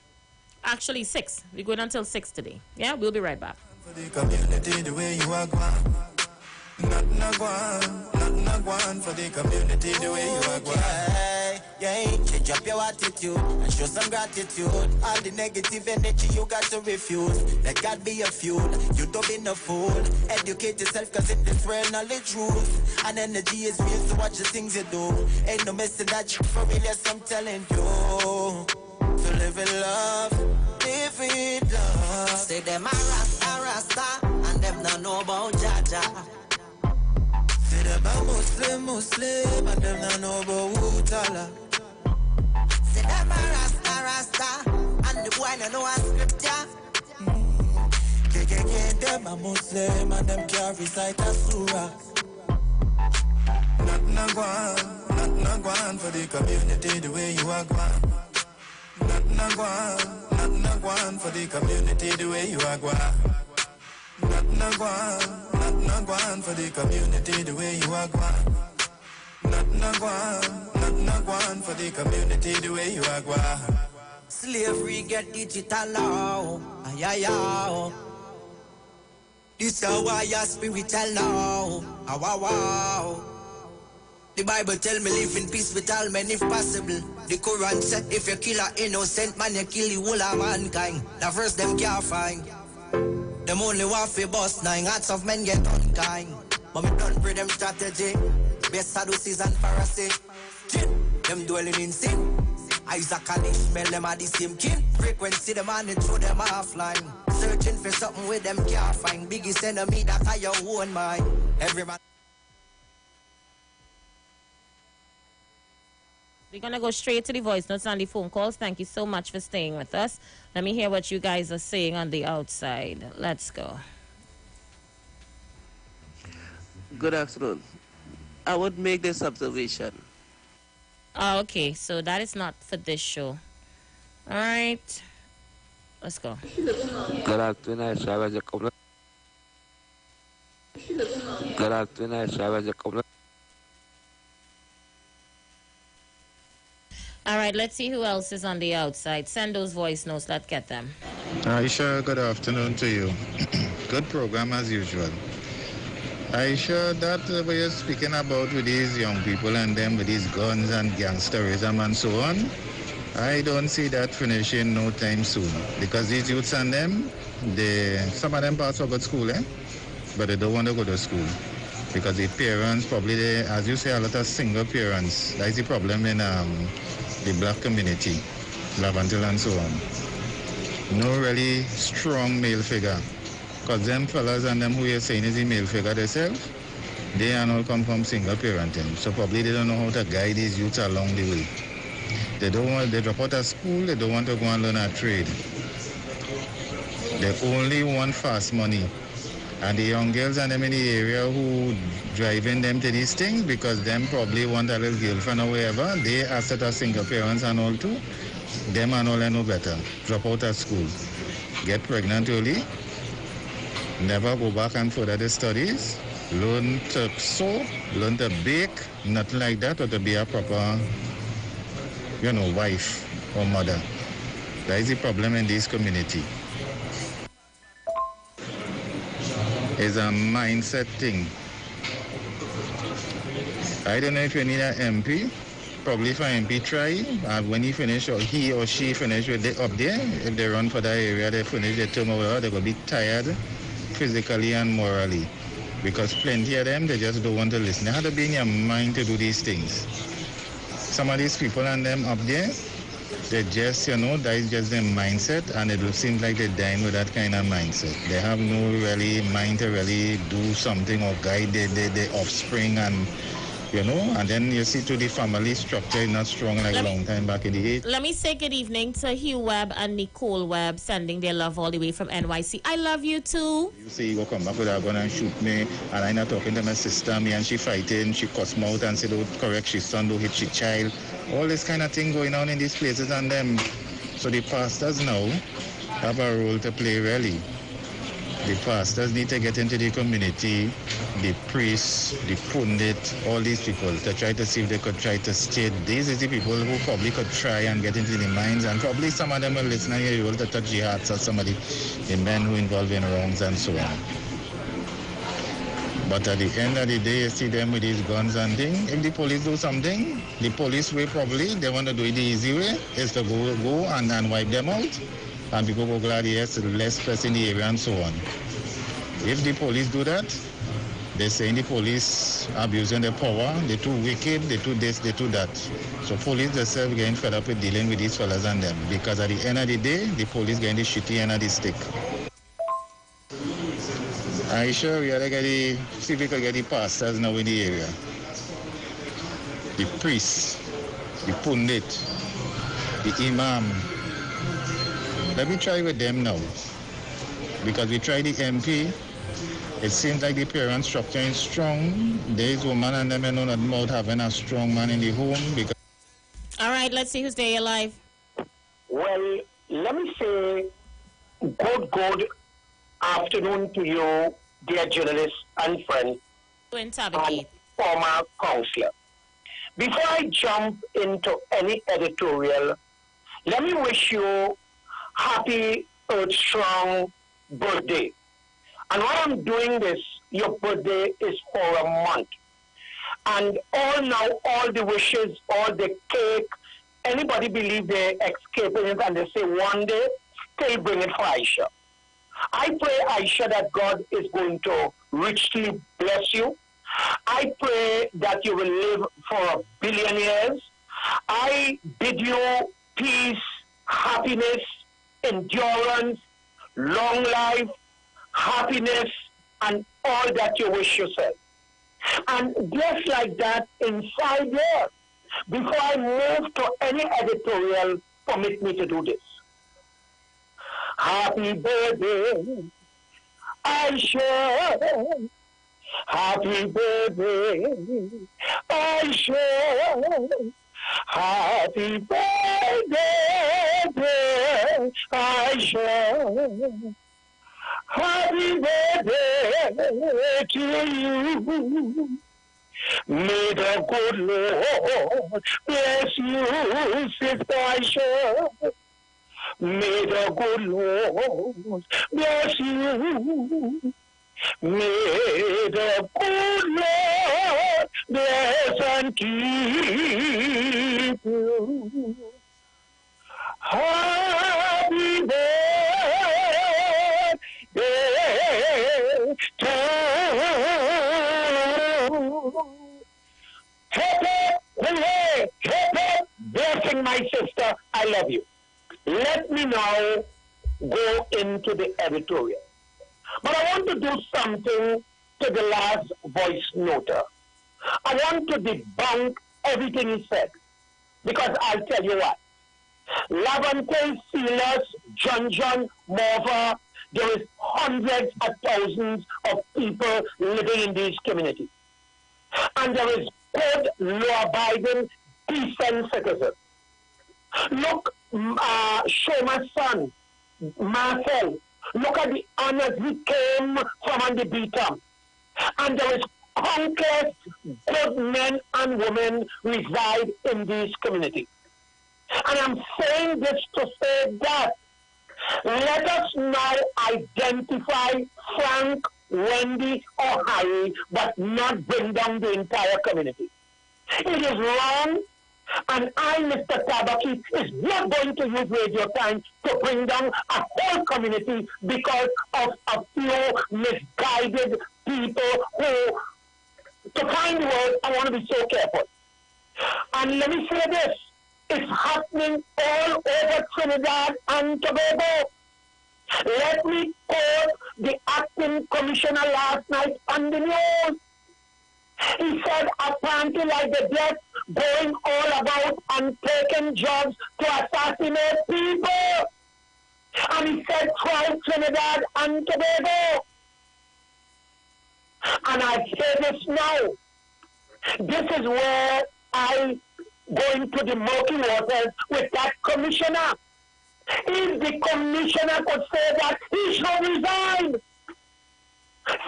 Actually, 6. We're going until 6 today. Yeah, we'll be right back. For the community, the way you are going. Nothing a gone for the community, the way you are going. Yeah, change up your attitude and show some gratitude. All the negative energy you got to refuse. Let God be your fuel. You don't be no fool. Educate yourself, cause in this world knowledge rules. And energy is real, so watch the things you do. Ain't no missing that shit for real, yes, I'm telling you. So live in love, live in love. Say them a rasta, and them no know about Jaja. Say them a Muslim, and them no know about Utala. Say them a rasta, and the boy no know a scripture. Them a Muslim, and them can't recite a surah. Nothing a gone for the community, the way you are gone. Nothing a gone for the community, the way you are gone. Nothing a gone for the community, the way you are gone. Nothing a gone for the community, the way you are gone. Slavery get digital now. Ay. This is why your spiritual now. Wow. The Bible tell me live in peace with all men if possible. The Quran said if you kill an innocent man, you kill the whole of mankind. The verse them can't find. Them only want to bust 9 hearts of men get unkind. But me don't pray them strategy. Best Sadducees and Pharisees. Them dwelling in sin. Isaac and Ishmael, them are the same kin. Frequency them and throw them offline. Searching for something with them can't find. Biggest enemy that are your own mind. Every man. We're going to go straight to the voice notes and the phone calls. Thank you so much for staying with us. Let me hear what you guys are saying on the outside. Let's go. Good afternoon. I would make this observation. Oh, okay, so that is not for this show. All right. Let's go. Good afternoon, Good afternoon, All right, let's see who else is on the outside. Send those voice notes. Let's get them. Aisha, good afternoon to you. Good program as usual. Aisha, that what you're speaking about with these young people and them with these guns and gangsterism and so on, I don't see that finishing no time soon. Because these youths and them, some of them pass for good school, but they don't want to go to school. Because the parents probably, as you say, a lot of single parents. That's the problem in the black community, Lavantil and so on. No really strong male figure. Because them fellas and them who you're saying is the male figure themselves, they are all come from single parenting. So probably they don't know how to guide these youths along the way. They drop out of school, they don't want to go and learn a trade. They only want fast money. And the young girls and them in the area who driving them to these things because them probably want a little girlfriend or whatever, they are set as single parents and all too. Them and all they know better. Drop out of school. Get pregnant early. Never go back and further the studies. Learn to sew, learn to bake, nothing like that, or to be a proper, wife or mother. That is the problem in this community. It's a mindset thing. I don't know if you need an MP. Probably if an MP try, when he finish or he or she finish with it up there, if they run for that area, they finish their term over, they're going to be tired physically and morally. Because plenty of them, they just don't want to listen. They have to be in your mind to do these things. Some of these people and them up there, they just, that is just their mindset, and it seems like they're dying with that kind of mindset. They have no really mind to really do something or guide their offspring and, and then you see to the family structure is not strong like a long time back in the 80s. Let me say good evening to Hugh Webb and Nicole Webb, sending their love all the way from NYC. I love you too. You say you go come back with her gun and shoot me, and I'm not talking to my sister, me and she fighting, she cuss me out and say don't correct she son, don't hit she child. All this kind of thing going on in these places and them. So the pastors now have a role to play really. The pastors need to get into the community, the priests, the pundit, all these people to try to see if they could try to state these are the people who probably could try and get into the minds, and probably some of them will listen and you're able to touch the hearts of some of the men who involved in wrongs and so on. But at the end of the day, you see them with these guns and things. If the police do something, the police way probably, they want to do it the easy way, is to go and wipe them out. And people go glad yes, less stress in the area and so on. If the police do that, they're saying the police abusing their power, they're too wicked, they do this, they do that. So police themselves getting fed up with dealing with these fellas and them. Because at the end of the day, the police getting the shitty end of the stick. I'm sure we gotta see if we can get the pastors now in the area. The priests, the pundit, the imam. Let me try with them now. Because we tried the MP, it seems like the parent structure is strong. There is woman and them know nothing about having a strong man in the home. Because all right, let's see who's there alive. Well, let me say good afternoon to you, dear journalist and friend and former counselor. Before I jump into any editorial, let me wish you happy Earth Strong birthday. And while I'm doing this, your birthday is for a month. And all the wishes, all the cake, anybody believe they're escaping it and they say one day, still bring it for Aisha. I pray, Aisha, that God is going to richly bless you. I pray that you will live for 1 billion years. I bid you peace, happiness, endurance, long life, happiness, and all that you wish yourself. And just like that, in 5 years, before I move to any editorial, permit me to do this. Happy birthday, Aisha. Happy birthday, Aisha. Happy birthday, dear Aisha. Happy birthday to you. May the good Lord bless you, Sister Aisha. May the good Lord bless you. May the good Lord bless and keep you. Happy birthday to you. Hip hip, hooray, hip hip, blessing my sister, I love you. Let me now go into the editorial. But I want to do something to the last voice noter. I want to debunk everything he said. Because I'll tell you what. Lavante, Silas, John, Morva, there is hundreds of thousands of people living in these communities. And there is good, law-abiding, decent citizens. Look, Shoma's son, Marcel, look at the honors he came from on the beatum. And there is countless good men and women reside in these communities. And I'm saying this to say that let us now identify Frank, Wendy, or Harry, but not bring down the entire community. It is wrong. And I, Mr. Tabaki, is not going to use radio time to bring down a whole community because of a few misguided people who, to find words, I want to be so careful. And let me say this, it's happening all over Trinidad and Tobago. Let me quote the acting commissioner last night on the news. He said, apparently like the death going all about and taking jobs to assassinate people. And he said, try Trinidad and Tobago. And I say this now. This is where I go into the murky waters with that commissioner. If the commissioner could say that, he should resign.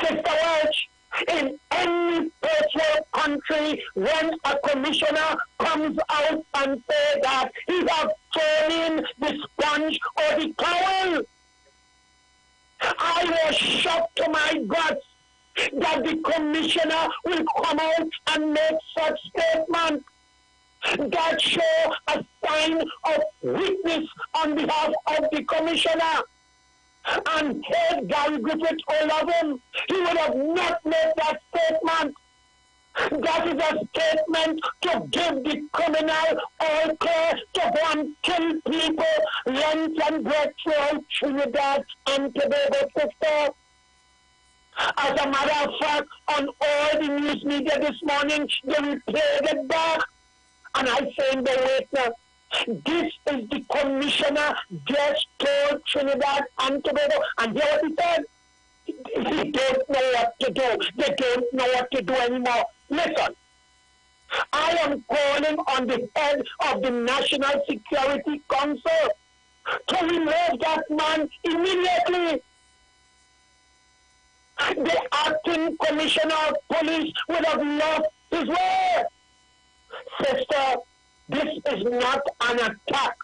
Sister Welch, in any first world country, when a commissioner comes out and says that he has thrown in the sponge or the towel, I was shocked to my guts that the commissioner will come out and make such statements that show a sign of weakness on behalf of the commissioner. And had Gary Griffith all of him, he would have not made that statement. That is a statement to give the criminal all clear to go and kill people, length and breadth throughout Trinidad and Tobago, sister. As a matter of fact, on all the news media this morning, they replayed it back. And I say in the witness, this is the commissioner just told Trinidad and Tobago, and hear what he said. He don't know what to do. They don't know what to do anymore. Listen, I am calling on the head of the National Security Council to remove that man immediately. The acting commissioner of police would have lost his way. Sister, this is not an attack,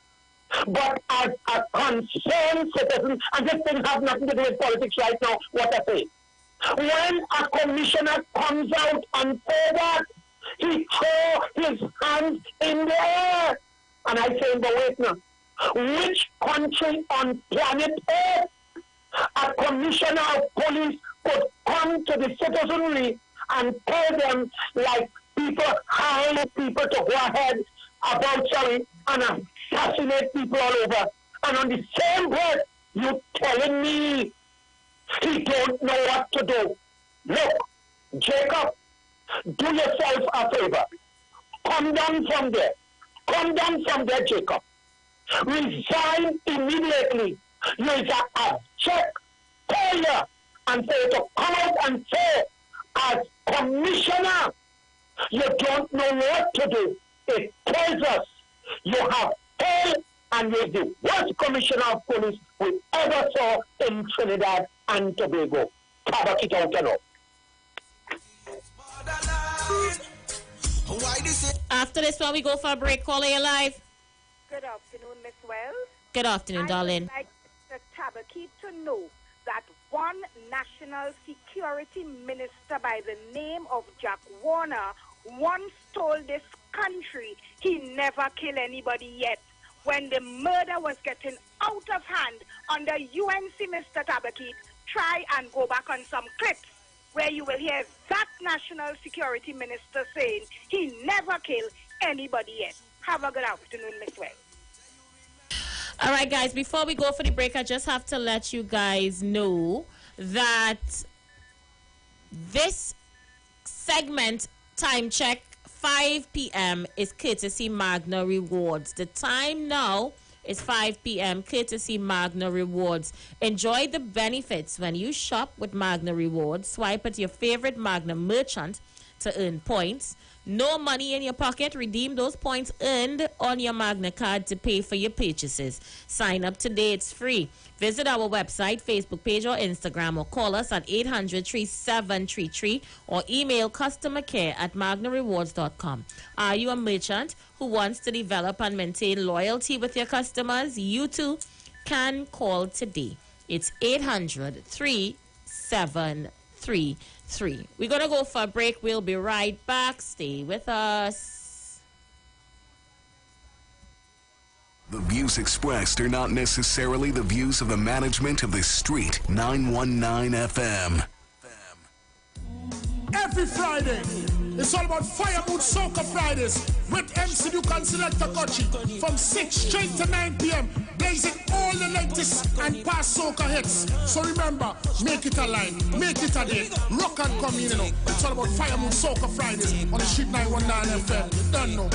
but as a concerned citizen, and this thing has nothing to do with politics right now, what I say. When a commissioner comes out and says that, he throws his hands in the air. And I say in the wait now, which country on planet Earth a commissioner of police could come to the citizenry and tell them, like people, hire people to go ahead and assassinate people all over. And on the same breath, you telling me he don't know what to do. Look, Jacob, do yourself a favor. Come down from there. Come down from there, Jacob. Resign immediately. You is a check failure and say to come out and say, as commissioner, you don't know what to do. It tells us you have failed and you're the worst commissioner of police we ever saw in Trinidad and Tobago. Tabak it out enough. After this one, we go for a break. Caller, you live. Good afternoon, Miss Wells. Good afternoon, darling. I would like Mr. Tabaki to know that one national security minister by the name of Jack Warner once told this country he never killed anybody yet. When the murder was getting out of hand under UNC, Mr. Tabaki, try and go back on some clips where you will hear that national security minister saying he never killed anybody yet. Have a good afternoon, Miss Wells. All right, guys, before we go for the break, I just have to let you guys know that this segment, time check, 5 p.m. is courtesy Magna Rewards. The time now is 5 p.m. courtesy Magna Rewards. Enjoy the benefits when you shop with Magna Rewards. Swipe at your favorite Magna merchant to earn points. No money in your pocket. Redeem those points earned on your Magna card to pay for your purchases. Sign up today. It's free. Visit our website, Facebook page, or Instagram, or call us at 800-3733 or email customercare@magnarewards.com. Are you a merchant who wants to develop and maintain loyalty with your customers? You too can call today. It's 800-3733. We're going to go for a break. We'll be right back. Stay with us. The views expressed are not necessarily the views of the management of the Street 919 FM. Every Friday, it's all about Fire Mood Soca Fridays with MC Duke and Selector Kochi from 6 straight to 9 p.m. blazing all the latest and past soca hits. So remember, make it a line, make it a day, rock and come in, you know. It's all about Fire Mood Soca Fridays on the Street 919 FM. You don't know.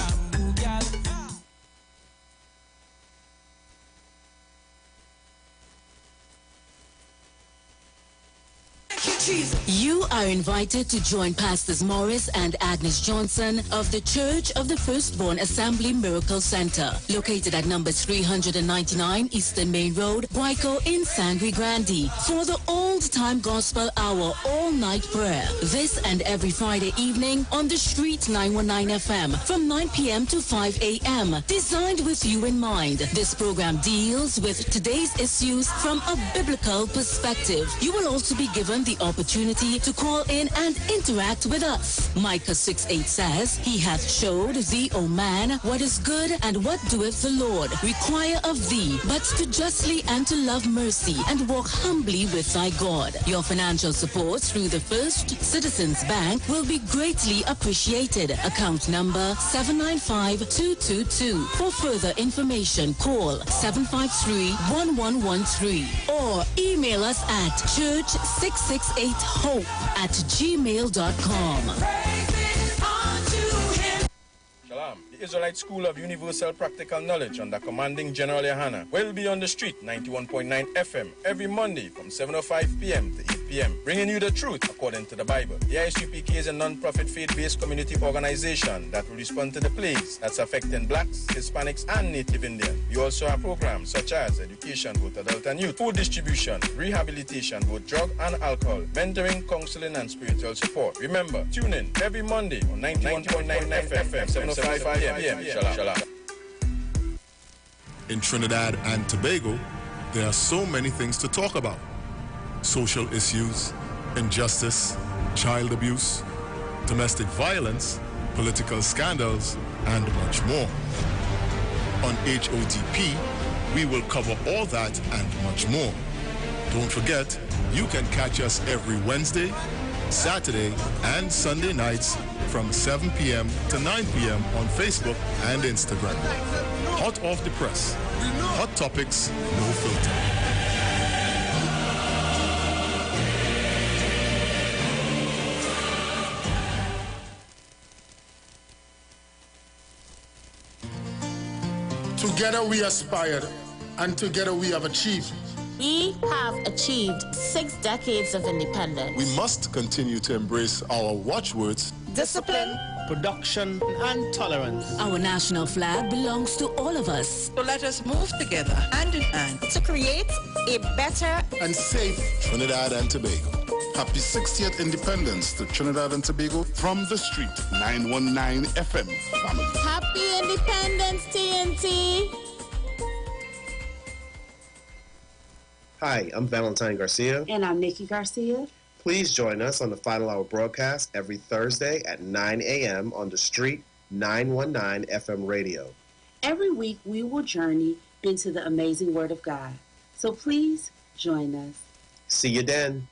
You are invited to join Pastors Morris and Agnes Johnson of the Church of the Firstborn Assembly Miracle Center, located at number 399 Eastern Main Road, Guayco in Sangre Grande, for the old-time gospel hour all-night prayer. This and every Friday evening on the Street 919 FM from 9 p.m. to 5 a.m. Designed with you in mind, this program deals with today's issues from a biblical perspective. You will also be given the opportunity to call in and interact with us. Micah 6:8 says, He hath showed thee, O man, what is good and what doeth the Lord require of thee, but to justly and to love mercy and walk humbly with thy God. Your financial support through the First Citizens Bank will be greatly appreciated. Account number 795222. For further information, call 753-1113 or email us at church668hope@gmail.com. Shalom. The Israelite School of Universal Practical Knowledge under commanding General Yohana will be on the street 91.9 FM every Monday from 7:05 p.m. to 8 p.m. bringing you the truth according to the Bible. The ISUPK is a non-profit faith-based community organization that will respond to the plagues that's affecting blacks, Hispanics, and Native Indians. We also have programs such as education, both adult and youth, food distribution, rehabilitation, both drug and alcohol, mentoring, counseling, and spiritual support. Remember, tune in every Monday on 91.9 FM, 7:05 p.m. Shalom. In Trinidad and Tobago, there are so many things to talk about. Social issues, injustice, child abuse, domestic violence, political scandals, and much more. On HOTP, we will cover all that and much more. Don't forget, you can catch us every Wednesday, Saturday, and Sunday nights from 7 p.m. to 9 p.m. on Facebook and Instagram. Hot off the press. Hot topics, no filter. Together we aspired, and together we have achieved. We have achieved 6 decades of independence. We must continue to embrace our watchwords: discipline, production, and tolerance. Our national flag belongs to all of us. So let us move together hand in hand to create a better and safe Trinidad and Tobago. Happy 60th Independence to Trinidad and Tobago from the Street 919 FM family. Happy Independence, TNT. Hi, I'm Valentine Garcia. And I'm Nikki Garcia. Please join us on the Final Hour broadcast every Thursday at 9 a.m. on the Street 919 FM radio. Every week we will journey into the amazing Word of God. So please join us. See you then.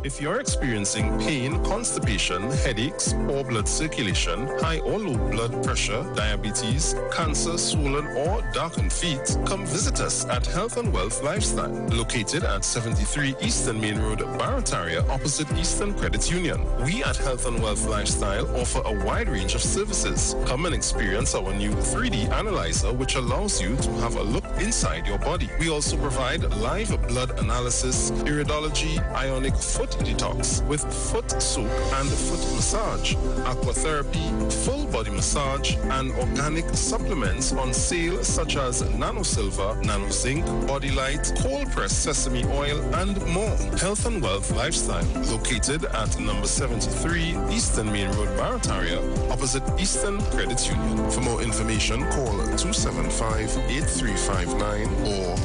If you're experiencing pain, constipation, headaches, poor blood circulation, high or low blood pressure, diabetes, cancer, swollen or darkened feet, come visit us at Health and Wealth Lifestyle, located at 73 Eastern Main Road, Barataria, opposite Eastern Credit Union. We at Health and Wealth Lifestyle offer a wide range of services. Come and experience our new 3D analyzer, which allows you to have a look inside your body. We also provide live blood analysis, iridology, ionic foot detox with foot soak and foot massage, aquatherapy, full body massage, and organic supplements on sale such as Nano Silver, Nano Zinc, Body Light, cold pressed sesame oil, and more. Health and Wealth Lifestyle, located at number 73 Eastern Main Road, Barataria, opposite Eastern Credit Union. For more information, call 275-8359 or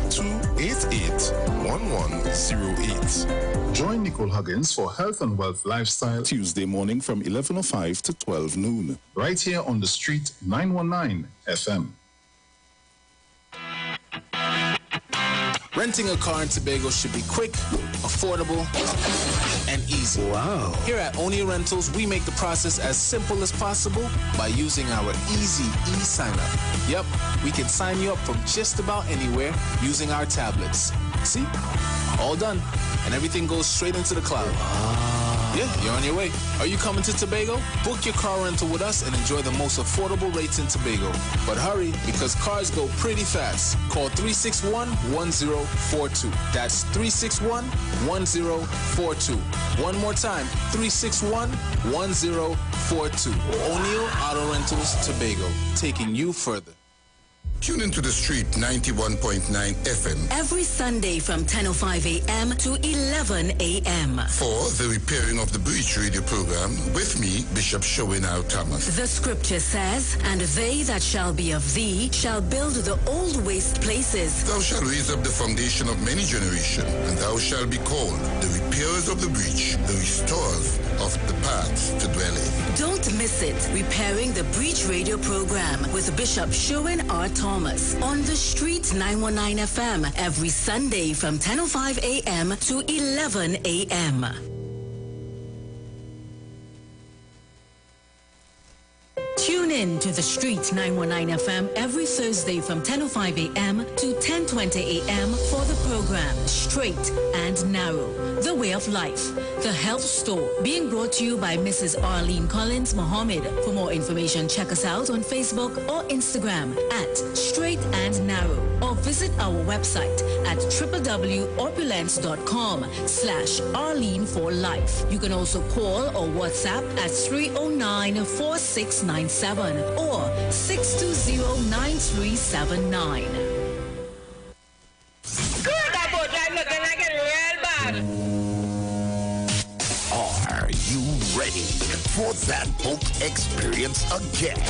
288-1108. Join Nicole Huggins for Health and Wealth Lifestyle Tuesday morning from 11:05 to 12 noon. Right here on the Street 919 FM. Renting a car in Tobago should be quick, affordable, and easy. Wow. Here at Onia Rentals, we make the process as simple as possible by using our easy e-sign-up. Yep, we can sign you up from just about anywhere using our tablets. See? All done. And everything goes straight into the cloud. Yeah, you're on your way. Are you coming to Tobago? Book your car rental with us and enjoy the most affordable rates in Tobago. But hurry, because cars go pretty fast. Call 361-1042. That's 361-1042. One more time, 361-1042. O'Neill Auto Rentals, Tobago, taking you further. Tune into the street 91.9 FM every Sunday from 10:05 a.m. to 11 a.m. for the Repairing of the Breach radio program with me, Bishop Showinau Thomas. The scripture says, "And they that shall be of thee shall build the old waste places. Thou shalt raise up the foundation of many generations, and thou shalt be called the repairers of the breach, the restorers of the paths to dwell in." Don't miss it. Repairing the Breach radio program with Bishop Sherwin R. Thomas on the Street 919 FM every Sunday from 10:05 a.m. to 11 a.m. Tune in to the Street 919 FM every Thursday from 10:05 a.m. to 10:20 a.m. for the program Straight and Narrow, The Way of Life, The Health Store, being brought to you by Mrs. Arlene Collins Mohammed. For more information, check us out on Facebook or Instagram at Straight and Narrow, or visit our website at www.opulence.com/Arlene for Life. You can also call or WhatsApp at 309-4697 or 620-9379. Good about I'm looking like it real bad. Are you ready for that boat experience again?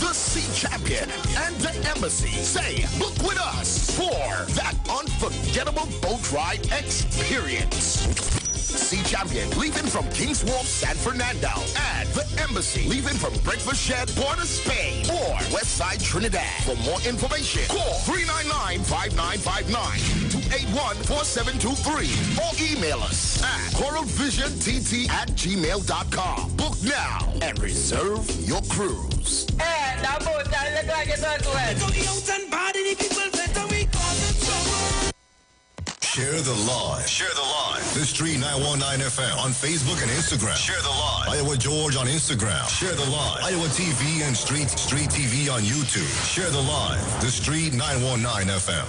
The Sea Champion and the Embassy say, book with us for that unforgettable boat ride experience. Sea Champion leaving from King's Wharf, San Fernando, and the Embassy leaving from Breakfast Shed, Port of Spain, or Westside Trinidad. For more information, call 399-5959 to 814723 or email us at coralvisiontT@gmail.com. Book now and reserve your cruise. Hey, that boat, I look like it's on Share the live. Share the live. The Street 919 FM on Facebook and Instagram. Share the live. Iowa George on Instagram. Share the live. Iowa TV and Street TV on YouTube. Share the live. The Street 919 FM.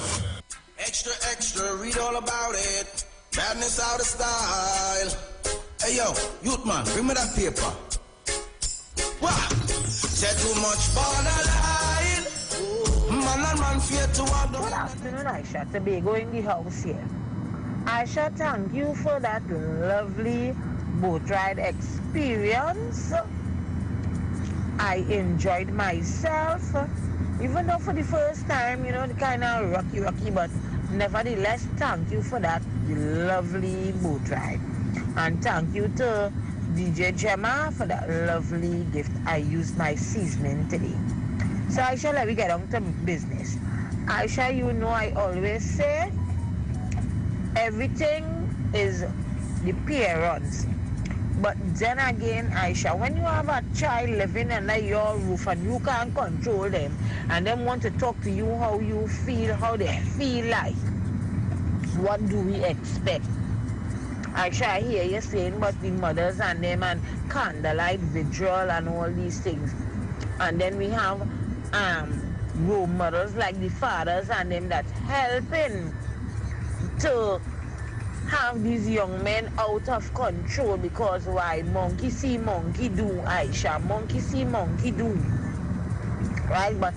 Extra, extra, read all about it. Madness out of style. Hey yo, youth man, bring me that paper. What? Said too much borderline. Man and man fear to have the... Good afternoon, Aisha. Tobago in the house here. Aisha, thank you for that lovely boat ride experience. I enjoyed myself, even though for the first time, you know, kind of rocky, but nevertheless, thank you for that lovely boat ride. And thank you to DJ Gemma for that lovely gift. I used my seasoning today. So Aisha, let me get on to business. Aisha, you know I always say everything is the parents. But then again, Aisha, when you have a child living under your roof and you can't control them, and them want to talk to you how you feel, how they feel like, what do we expect? Aisha, I hear you saying about the mothers and them and candlelight vigil and all these things. And then we have role models like the fathers and them that's helping to have these young men out of control, because why? Monkey see, monkey do, Aisha. Monkey see, monkey do. Right? But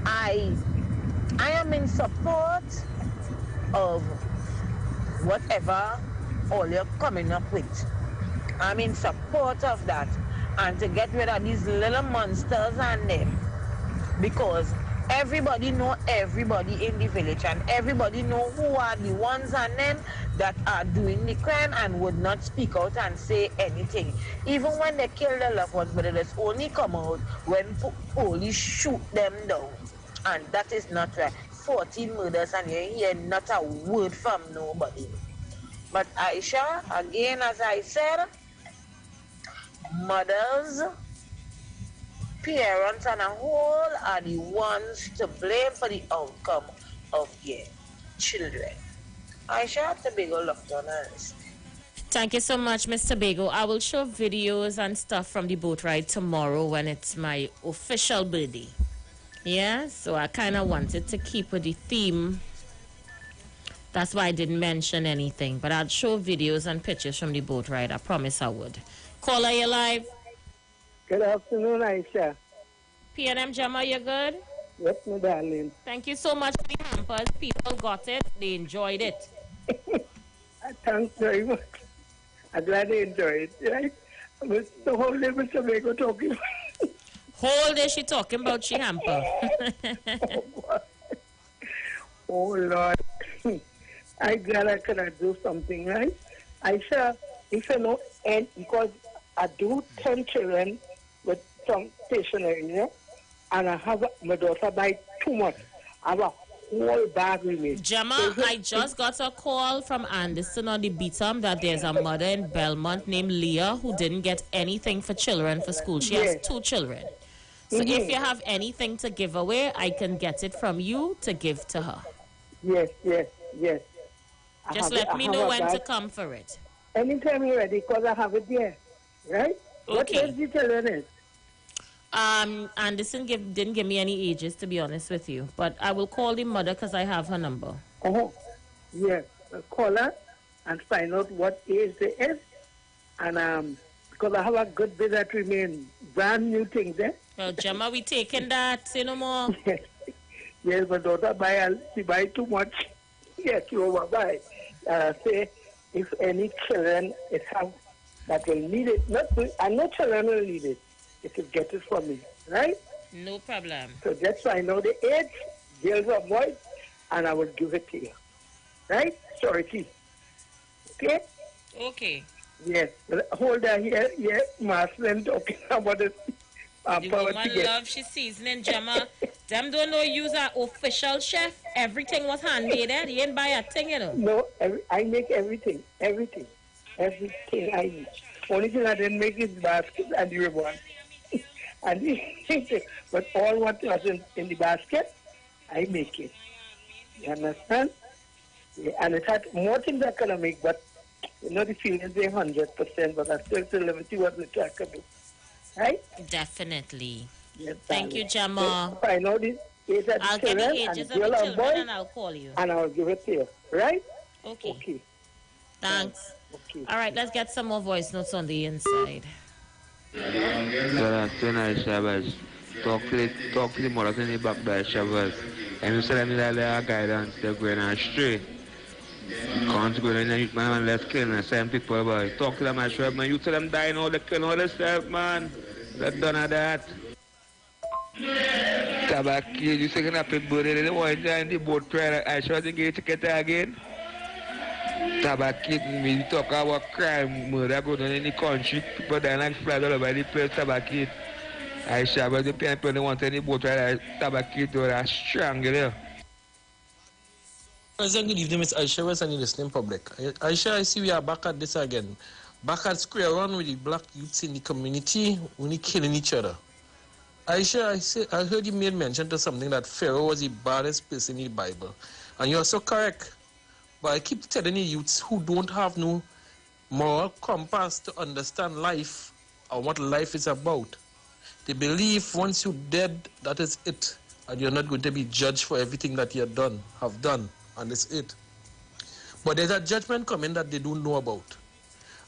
I am in support of whatever all you're coming up with. I'm in support of that. And to get rid of these little monsters and them. Because everybody know everybody in the village, and everybody know who are the ones and them that are doing the crime and would not speak out and say anything. Even when they kill their loved ones, but it has only come out when police shoot them down. And that is not right. 14 murders and you hear not a word from nobody. But Aisha, again, as I said, mothers, parents, and a whole are the ones to blame for the outcome of their children. Aisha, Tobago lockdown. Thank you so much, Mr. Bego. I will show videos and stuff from the boat ride tomorrow when it's my official birthday. Yeah, so I kind of wanted to keep with the theme. That's why I didn't mention anything. But I'll show videos and pictures from the boat ride. I promise I would. Caller, you live? Good afternoon, Aisha. PNM Gemma, you good? Yes, my darling. Thank you so much for the hampers. People got it. They enjoyed it. Thanks very much. I'm glad they enjoyed it, right? The whole day Mr. Bego talking. Whole day she talking about she hamper. Oh, Lord. I'm glad I could do something, right? Aisha, if you know, and because I do 10 children with some stationery, you know, and I have my daughter buy too much. I have a whole bag with me. Gemma, I just got a call from Anderson on the Beatum that there's a mother in Belmont named Leah who didn't get anything for children for school. She has 2 children. So if you have anything to give away, I can get it from you to give to her. Yes. Just let me know when to come for it. Anytime you're ready, because I have it there, right? Okay. What age the children is? Anderson didn't give me any ages, to be honest with you. But I will call the mother because I have her number. Oh, yes. Call her and find out what age they is. And because I have a good bit that remain brand new things there. Well, Gemma, we taking that, say no more. Yes, my daughter she buy too much. Yes, she overbuy. Say, if any children have that will need it, and no children will need it, if you get it from me, right? No problem. So just so I know the age, girls or boys, and I will give it to you. Right? Sorry, okay? Okay. Yes. Hold on here, Marcelin talking about it. The woman love she seasoning, Gemma. Them don't know use an official chef. Everything was handmade, eh? You ain't buy a thing, you know. No, I make everything. Everything I make. Only thing I didn't make is basket and the ribbon. But all what was in the basket, I make it. You understand? Yeah, and it had more things I could make, but you know the feeling is 100%, but I still see what we try to do. Right? Definitely. Yes, thank you, Gemma. So I know this age of I'll the get the children ages and of the girl and children boy, and I'll call you. and I'll give it to you. Right? Okay. Thanks. Okay. All right, let's get some more voice notes on the inside. Good afternoon, Shabbos. Talk to the mothers in the back there, Shabbos. And you said that they are guidance, they're going astray. Can't go in the youth, man, let's kill the same people, boy. Talk to them, I sure, man. You tell them dying all, they kill all themselves, man. They're done at that. Tabak, you say can happy birthday, they want to join the boat ride. I sure think you ticket again. Tabak, we talk about crime, murder going on in the country. People dying like flies all over the place, tabak. I sure, but the people don't want any boat ride, tabak, they're strong, you know. Good evening, Miss Aisha, what's the listening public? Aisha, I see we are back at this again. Back at square one with the black youths in the community, only killing each other. Aisha, I heard you made mention to something that Pharaoh was the baddest person in the Bible. And you're so correct. But I keep telling you youths who don't have no moral compass to understand life or what life is about. They believe once you're dead, that is it. And you're not going to be judged for everything that you have done. And it's it. But there's a judgment coming that they don't know about.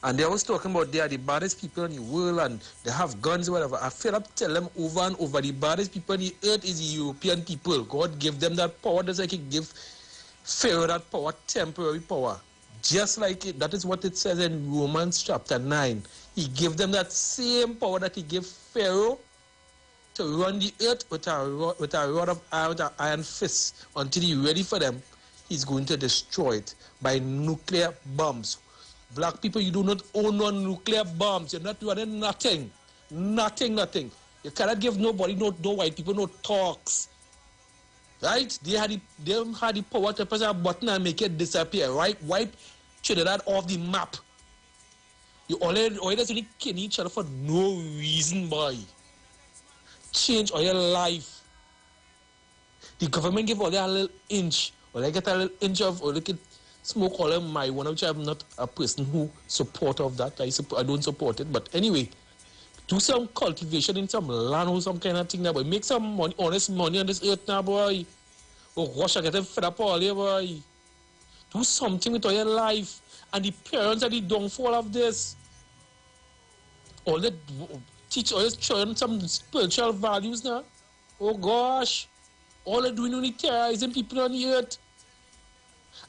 And they're always talking about they are the baddest people in the world and they have guns or whatever. I feel up to tell them over and over, the baddest people on the earth is the European people. God gave them that power just like he gave Pharaoh that power, temporary power. Just like it, that is what it says in Romans chapter 9. He gave them that same power that he gave Pharaoh to run the earth with a rod of iron, with an iron fist. Until he's ready for them, he's going to destroy it by nuclear bombs. Black people, you do not own no nuclear bombs. You're not running nothing. Nothing. You cannot give nobody, no white people, no talks. Right? They had the power to press a button and make it disappear. Right? Wipe Trinidad off the map. You always only kill each other for no reason, boy. Change all your life. The government give all a little inch. Or they get a little inch of, or look at smoke all of marijuana, which I'm not a person who support of that. I don't support it. But anyway, do some cultivation in some land or some kind of thing now, boy. Make some money, honest money on this earth now, boy. Oh gosh, I get them fed up all here, boy. Do something with all your life. And the parents are the downfall of this. All that teach all these children some spiritual values now. Oh gosh. All they're doing only terrorizing people on the earth.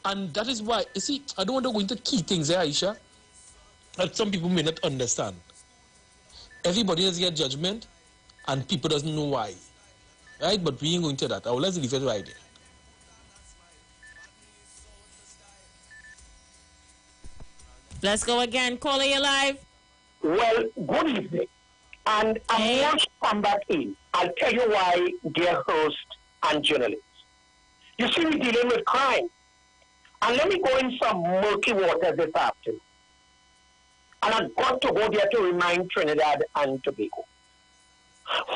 And that is why, you see, I don't want to go into key things there, Aisha, that some people may not understand. Everybody has their judgment, and people doesn't know why. Right? But we ain't going to that. I will let's leave it right there. Let's go again. Caller, you live. Well, good evening. And I must come back in. I'll tell you why, dear host and journalists. You see, we're dealing with crime. And let me go in some murky water this afternoon. And I've got to go there to remind Trinidad and Tobago.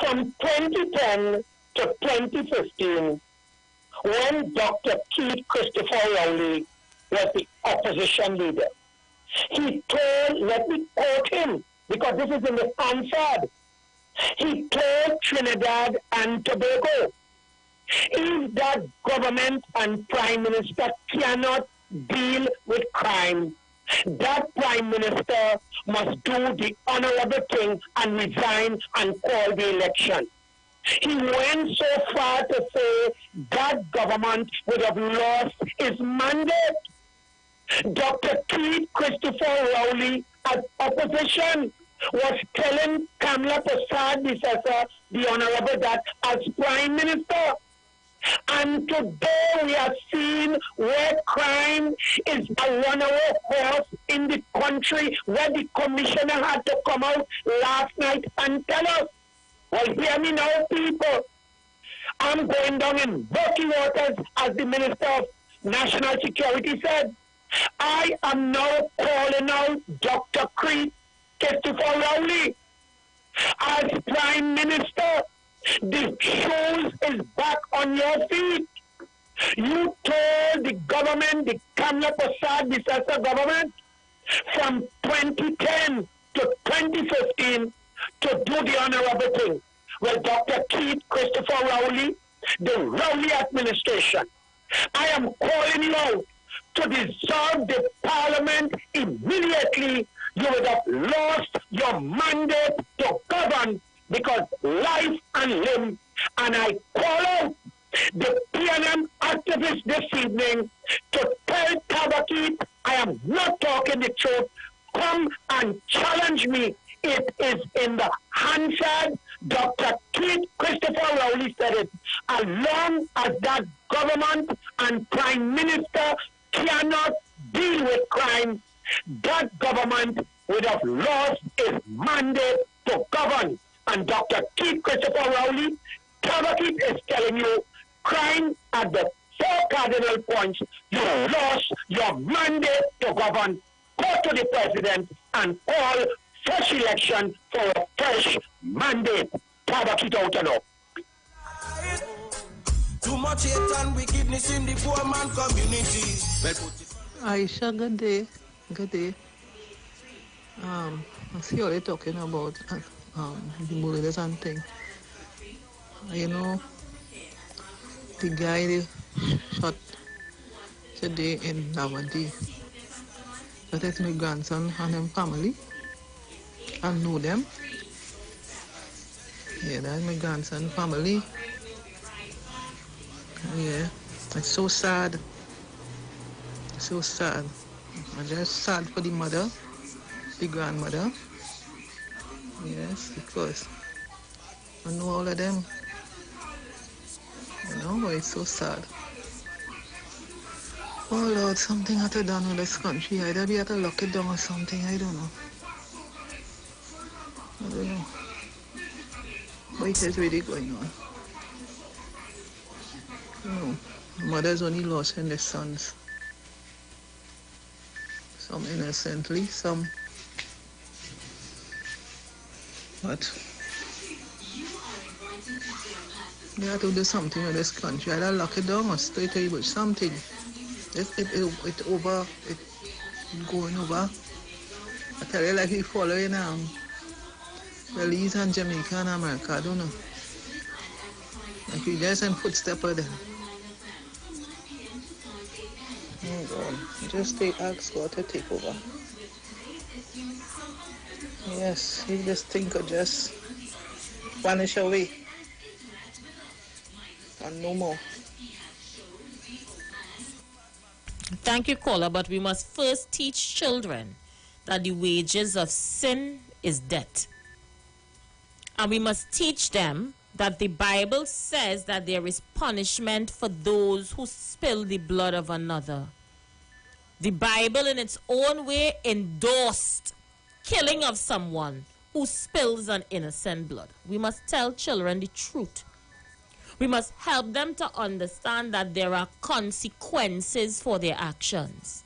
From 2010 to 2015, when Dr. Keith Christopher Rowley was the opposition leader, he told, let me quote him, because this is in the Hansard, he told Trinidad and Tobago, if that government and prime minister cannot deal with crime, that prime minister must do the honorable thing and resign and call the election. He went so far to say that government would have lost its mandate. Dr. Keith Christopher Rowley, as opposition, was telling Kamla Prasad Bisasa, the honorable, that as prime minister. And today we are seeing where crime is a runaway horse in the country, where the commissioner had to come out last night and tell us, well, hear me now, people. I'm going down in murky waters, as the Minister of National Security said. I am now calling out Dr. Keith Christopher Rowley as Prime Minister. The shoes is back on your feet. You told the government, the Kamla Prasad Bisasa government, from 2010 to 2015 to do the honorable thing. Well, Dr. Keith Christopher Rowley, the Rowley administration, I am calling you out to dissolve the parliament immediately. You would have lost your mandate to govern, because life and limb. And I call out the PNM activists this evening to tell Tabakit I am not talking the truth. Come and challenge me. It is in the Hansard. Dr. Keith Christopher Rowley said it. As long as that government and prime minister cannot deal with crime, that government would have lost its mandate to govern. And Dr. Keith Christopher Rowley, Tabakit is telling you, crime at the 4 cardinal points, you lost your mandate to govern. Go to the president and call fresh election for a fresh mandate. Tabakit out and up. Too much hate and wickedness in the poor man community. Aisha, good day. Good day. I see what you're talking about. The bullies and thing. You know, the guy they shot today in Navadi. That is my grandson and them family. I know them. Yeah, that's my grandson family. Yeah, it's so sad. So sad. I'm just sad for the mother, the grandmother. Yes, because I know all of them. You know, but it's so sad. Oh Lord, something had to done with this country. Either we had to lock it down or something, I don't know. I don't know. But it is really going on. You know, mothers only lost in their sons. Some innocently, some. But we have to do something with this country. Either lock it down or straight away with something. It over, it going over. I tell you, like he following Belize and Jamaica and America, I don't know. Like we just in footstep of them. Oh God, just ask God to take over. Yes, he just think of just vanish away. And no more. Thank you, caller, but we must first teach children that the wages of sin is death. And we must teach them that the Bible says that there is punishment for those who spill the blood of another. The Bible, in its own way, endorsed killing of someone who spills an innocent blood. We must tell children the truth. We must help them to understand that there are consequences for their actions.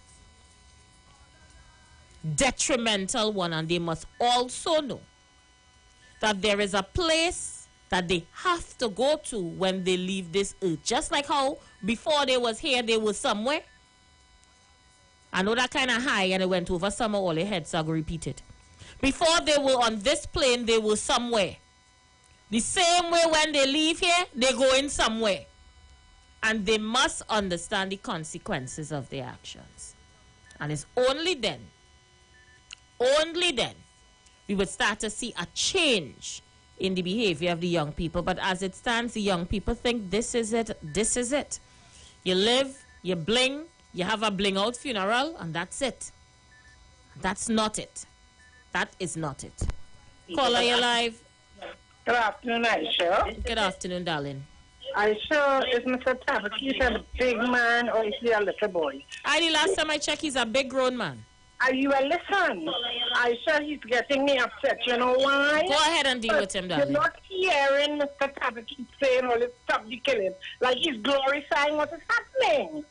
Detrimental one, and they must also know that there is a place that they have to go to when they leave this earth. Just like how before they was here, they were somewhere. I know that kind of high and it went over somewhere, all their heads, so I'll repeat it. Before they were on this plane, they were somewhere. The same way when they leave here, they go in somewhere. And they must understand the consequences of their actions. And it's only then, we would start to see a change in the behavior of the young people. But as it stands, the young people think this is it, this is it. You live, you bling, you have a bling out funeral, and that's it. That's not it. That is not it. Caller, you live. Good afternoon, Aisha. Good afternoon, darling. Aisha, is Mr. Tabaki a big man or is he a little boy? The last time I checked, he's a big grown man. Are you a listen? Aisha, he's getting me upset. You know why? Go ahead and deal with him, darling. You're not hearing Mr. Tabaki saying all this stop the killing. Like he's glorifying what is happening.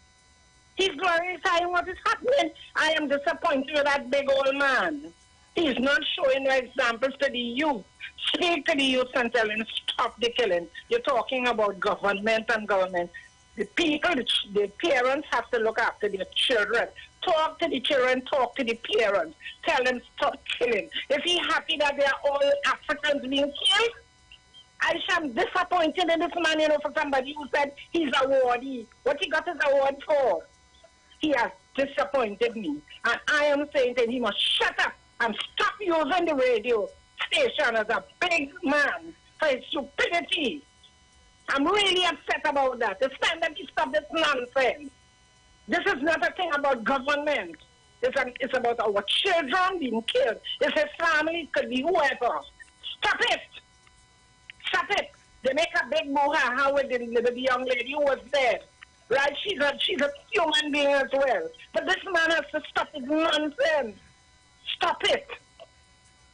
He's glorifying what is happening. I am disappointed with that big old man. He's not showing the examples to the youth. Speak to the youth and tell them, stop the killing. You're talking about government and government. The people, the parents have to look after their children. Talk to the children, talk to the parents. Tell them, stop killing. Is he happy that they are all Africans being killed? I am disappointed in this man, you know, for somebody who said he's awardee. What he got his award for? He has disappointed me. And I am saying that he must shut up and stop using the radio station as a big man for his stupidity. I'm really upset about that. It's time that he stop this nonsense. This is not a thing about government. It's about our children being killed. It's his family, it could be whoever. Stop it. Stop it. They make a big boo-ha-ha with the young lady who was there. Right? She's a human being as well. But this man has to stop his nonsense. Stop it.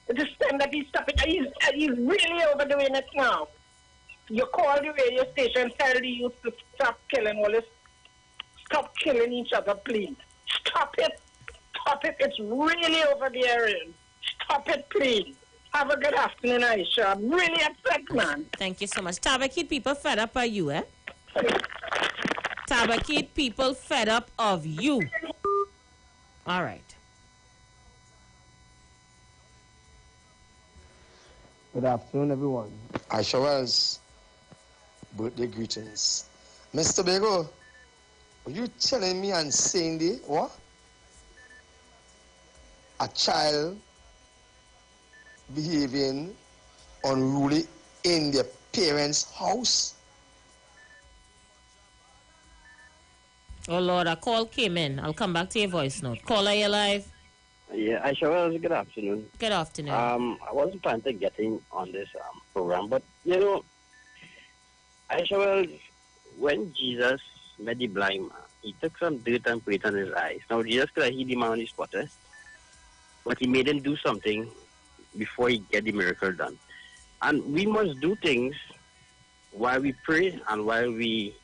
It is time that he stop it. He's really overdoing it now. You call the radio station, tell the youth to stop killing all this. Stop killing each other, please. Stop it. Stop it. It's really over the area. Stop it, please. Have a good afternoon, Aisha. I'm really upset, man. Thank you so much. Tabakid people fed up of you, eh? Tabakid people fed up of you. All right. Good afternoon, everyone. Aisha Wells, birthday greetings. Mr. Bego, are you telling me and saying the what? A child behaving unruly in their parents' house? Oh, Lord, a call came in. I'll come back to your voice note. Caller, you live? Yeah, Aisha Wells, good afternoon. Good afternoon. I wasn't planning to get in on this program, but, you know, Aisha Wells, when Jesus met the blind man, he took some dirt and put it on his eyes. Now, Jesus could have healed the man on the spot, but he made him do something before he get the miracle done. And we must do things while we pray and while we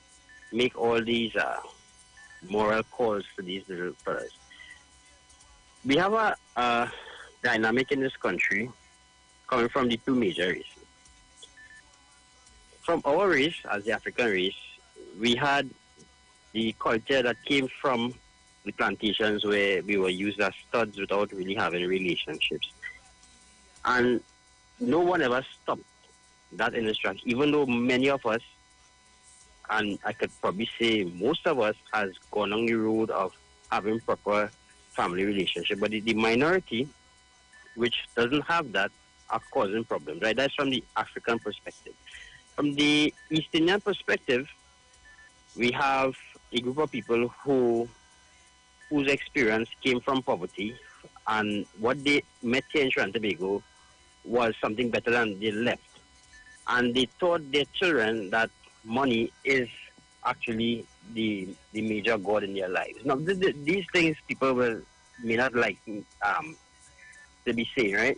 make all these moral calls to these little fellas. We have a dynamic in this country coming from the two major races. From our race, as the African race, we had the culture that came from the plantations where we were used as studs without really having relationships. And no one ever stopped that in the structure, even though many of us, and I could probably say most of us, has gone on the road of having proper family relationship. But the minority, which doesn't have that, are causing problems, right? That's from the African perspective. From the East Indian perspective, we have a group of people whose experience came from poverty, and what they met here in Trinidad and Tobago was something better than they left. And they taught their children that money is actually the major god in their lives. Now, these things people may not like to be saying, right?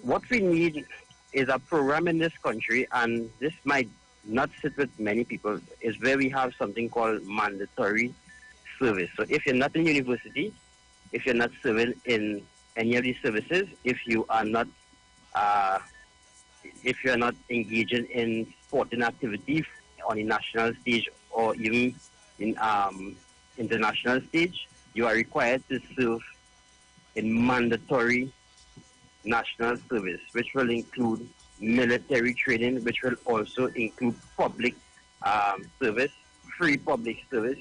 What we need is a program in this country, and this might not sit with many people, is where we have something called mandatory service. So if you're not in university, if you're not serving in any of these services, if you are not engaging in sporting activities on a national stage or even in international stage, you are required to serve in mandatory national service, which will include military training, which will also include public service, free public service,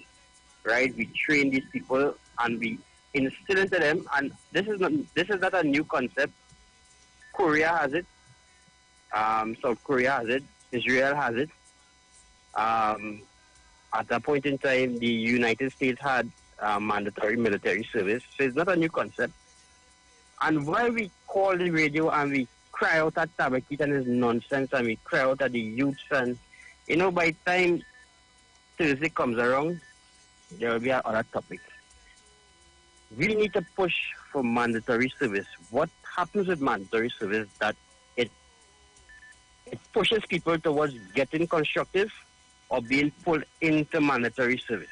right? We train these people and we instill into them, and this is not a new concept. Korea has it, South Korea has it, Israel has it. At that point in time, the United States had mandatory military service, so it's not a new concept. And while we call the radio and we cry out at Tabakit and his nonsense, and we cry out at the youths, and by the time Thursday comes around, there will be other topics. We need to push for mandatory service. What happens with mandatory service is that it pushes people towards getting constructive or being pulled into mandatory service.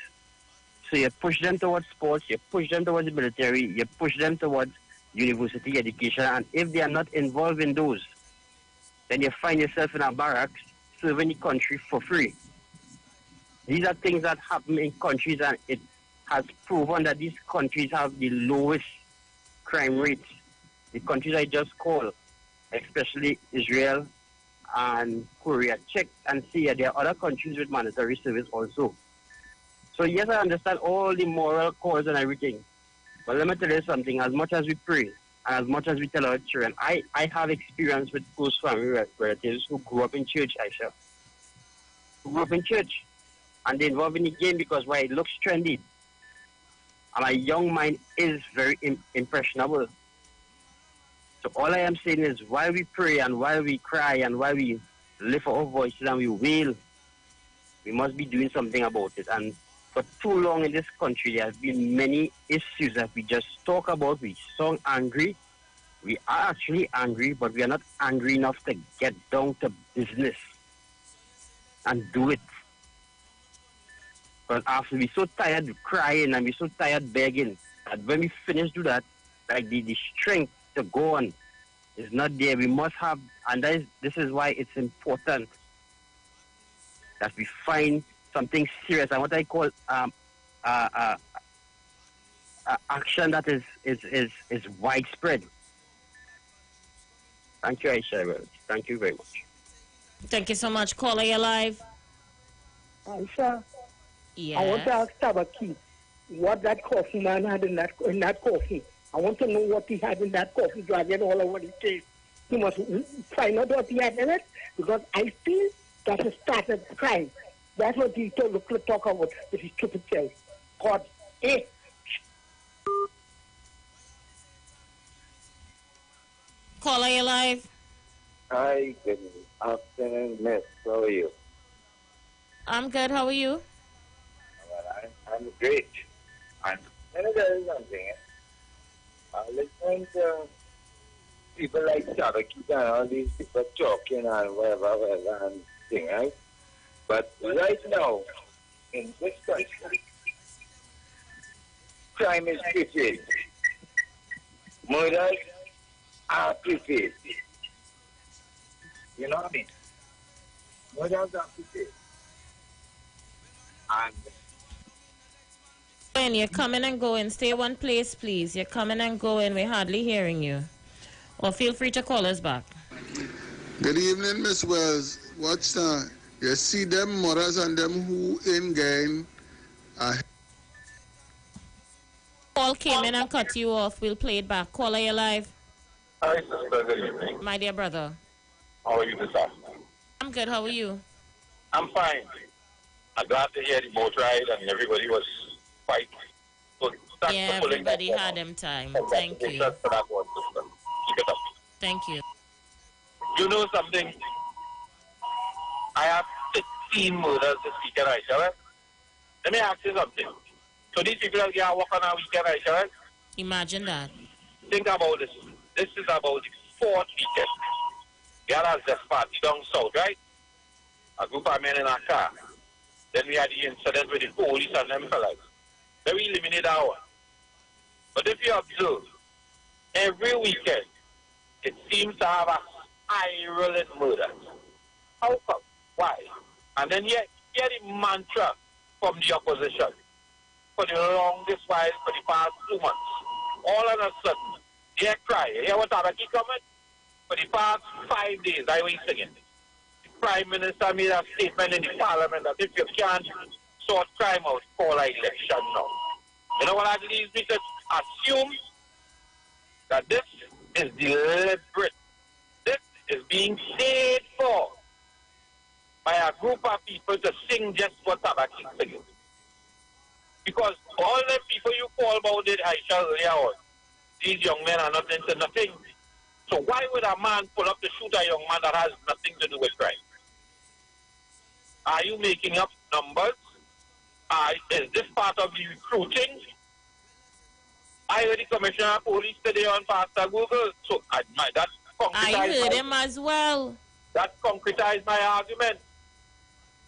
So you push them towards sports, you push them towards the military, you push them towards university education, and if they are not involved in those, then you find yourself in a barracks serving the country for free. These are things that happen in countries, and it has proven that these countries have the lowest crime rates. The countries I just called, especially Israel and Korea. Check and see that there are other countries with mandatory service also. So yes, I understand all the moral cause and everything. But let me tell you something, as much as we pray and as much as we tell our children, I have experience with close family relatives who grew up in church, Aisha. Who grew up in church. And they involved in the game because why it looks trendy. And a young mind is very impressionable. So all I am saying is while we pray and while we cry and while we lift our voices and we wail, we must be doing something about it. And for too long in this country, there have been many issues that we just talk about. We sound angry. We are actually angry, but we are not angry enough to get down to business and do it. Because after we're so tired crying and we're so tired begging, that when we finish do that, like the strength to go on is not there. We must have, and this is why it's important that we find something serious and what I call action that is widespread. Thank you, Aisha. Thank you very much. Thank you so much. Caller, you're live. Aisha, yes. I want to ask Tabaki what that coffee man had in that coffee. I want to know what he had in that coffee so I get all of what he tastes. He must find out what he had in it, because I feel that he started crime. That's what he talk about with his stupid self. God, Caller, you live. Hi, good afternoon, miss. How are you? I'm good. How are you? Well, I'm great. And let me tell you something. Listening to people like Sabaki and all these people talking and whatever, and thing, right? But right now, in this country, crime is prepaid. Murders are prepaid. You know what I mean? Murders are prepaid. And And you're coming and going. Stay one place, please. You're coming and going. We're hardly hearing you. Or feel free to call us back. Good evening, Miss Wells. Watch now. You see them mothers and them who in gain. Call came in and cut you off. We'll play it back. Caller, you live. hi, sister. Good evening. My dear brother. How are you this afternoon? I'm good. How are you? I'm fine. I'm glad to hear the boat ride and everybody was quite good. Thanks Yeah, for pulling everybody that had them time. Thank you. Congratulations for that one, sister. Keep it up. Thank you. You know something? I have 16 murders this weekend, Aisha. Right? Let me ask you something. So these people are going to work on a weekend, Aisha. Right? Imagine that. Think about this. This is about the fourth weekend. Girl has just party down south, right? A group of men in a car. Then we had the incident with the police and them fellas. Then we eliminated that one. But if you observe, every weekend, it seems to have a spiral in murders. How come? Why? And then you hear the mantra from the opposition for the longest while, for the past 2 months. All of a sudden, they cry. You hear what Abaki comment? For the past 5 days, I was singing. The Prime Minister made a statement in the Parliament that if you can't sort crime out, call an election now. You know what that leads me to assume? That this is deliberate. This is being paid for by a group of people to sing just what Tabaki singing. Because all the people you call about it, Aisha earlier on, these young men are not into nothing. So why would a man pull up to shoot a young man that has nothing to do with crime? Are you making up numbers? Is this part of the recruiting? I heard the Commissioner of Police today on Pastor Google. So that I heard him as well. That concretized my argument.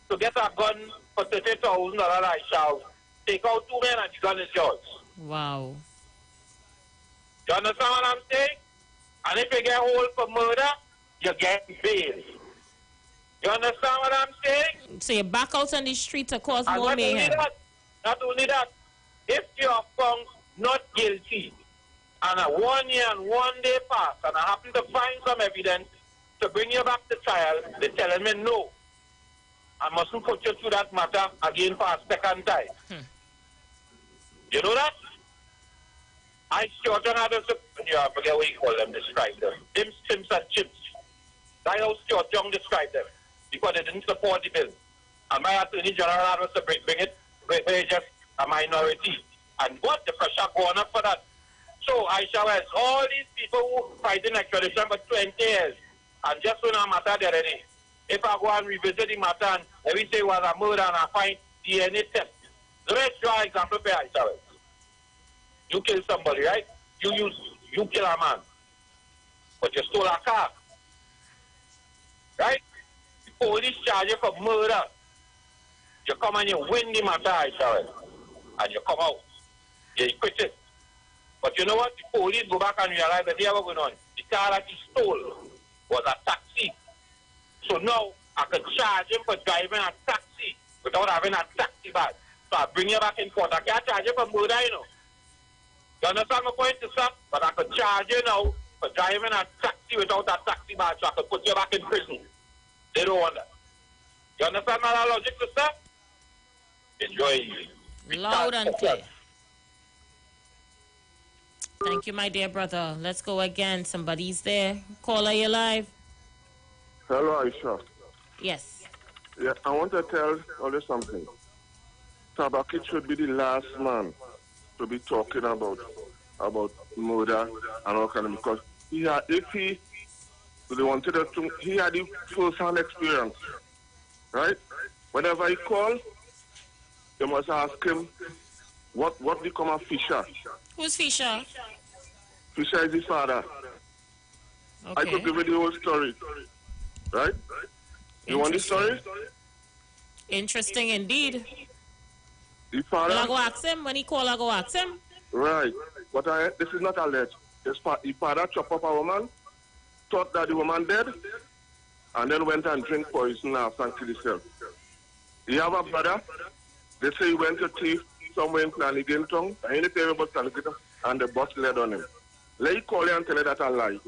To get a gun for $30,000, I shall take out 2 men and the gun is yours. Wow. You understand what I'm saying? And if you get hold for murder, you get bail. You understand what I'm saying? So you back out on the street to cause And more mayhem. Not only that, if you are found not guilty, and a 1 year and 1 day pass, and I happen to find some evidence to bring you back to trial, they're telling me no. I mustn't put you through that matter again for a second time. You know that? I short on others, I forget what you call them, describe them. Dimps, Timps, and Chips. That's how Stuart Young described them. Because they didn't support the bill. And my Attorney General was to bring it, we're just a minority. And what? The pressure going up for that. So, Aisha West, all these people who fighting extradition for 20 years, and just when I matter the other day, if I go and revisit the matter and we say it was a murder and I find DNA test. Let's draw an example for Aisha West. You kill somebody, right? You kill a man. But you stole a car. Right? The police charge you for murder. You come and you win the matter, Aisha West. And you come out. You quit it. But you know what? The police go back and realize that they have going on. The car that he stole was a taxi. So now I could charge him for driving a taxi without having a taxi badge. So I bring you back in court. I can't charge you for murder, you know. You understand my point, sir? But I could charge you now for driving a taxi without a taxi badge, so I could put you back in prison. They don't want that. You understand my logic, sir? Enjoy. Loud and clear. Thank you, my dear brother. Let's go again. Somebody's there. Caller, you live. Hello, Aisha. Yes. Yeah, I want to tell you something. Tabaki should be the last man to be talking about murder and all kind of, because he had the first-hand experience, right? Whenever he called, you must ask him what become of Fisher. Who's Fisher? Fisher is his father. Okay. I could give you the whole story, right? You want the story? Interesting indeed. The father. Will I go ask him? When he call, I go ask him. Right. But this is not alleged. The father chopped up a woman, thought that the woman dead, and then went and drink poison after and killed himself. He have a brother. They say he went to thief somewhere in Flanagan town. I ain't tell me about Flanagan, and the boss led on him. Let you call you and tell you that I lie.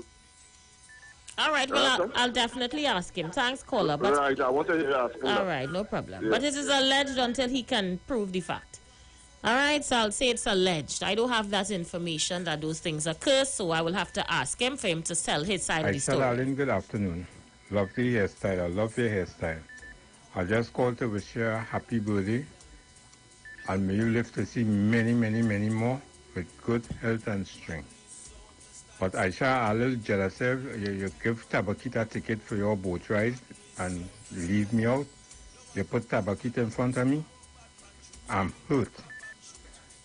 All right, well, I'll definitely ask him. Thanks, caller. But right, I want to ask him. All right, no problem. Yeah. But it is alleged until he can prove the fact. All right, so I'll say it's alleged. I don't have that information that those things occur, so I will have to ask him for him to tell his side of the story. Darling, good afternoon. Lovely hairstyle. I love your hairstyle. I just called to wish you a happy birthday, and may you live to see many, many, many more with good health and strength. But Aisha, a little jealous. You give Tabakit a ticket for your boat ride and leave me out. You put Tabakit in front of me. I'm hurt.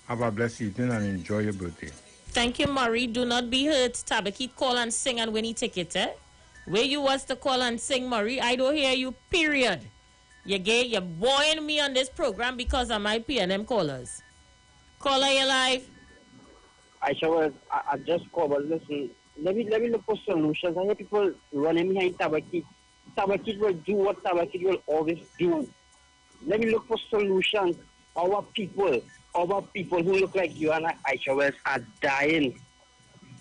Have a blessed evening and enjoy your birthday. Thank you, Murray. Do not be hurt. Tabakit call and sing and win a ticket, eh? Where you was to call and sing, Murray? I don't hear you, period. You're boring me on this program because of my PNM callers. Caller, you live. I just called, but listen, let me look for solutions. I hear people running behind Tabakit. Tabakit will do what Tabakit will always do. Let me look for solutions. Our people who look like you and Aisha Wells are dying.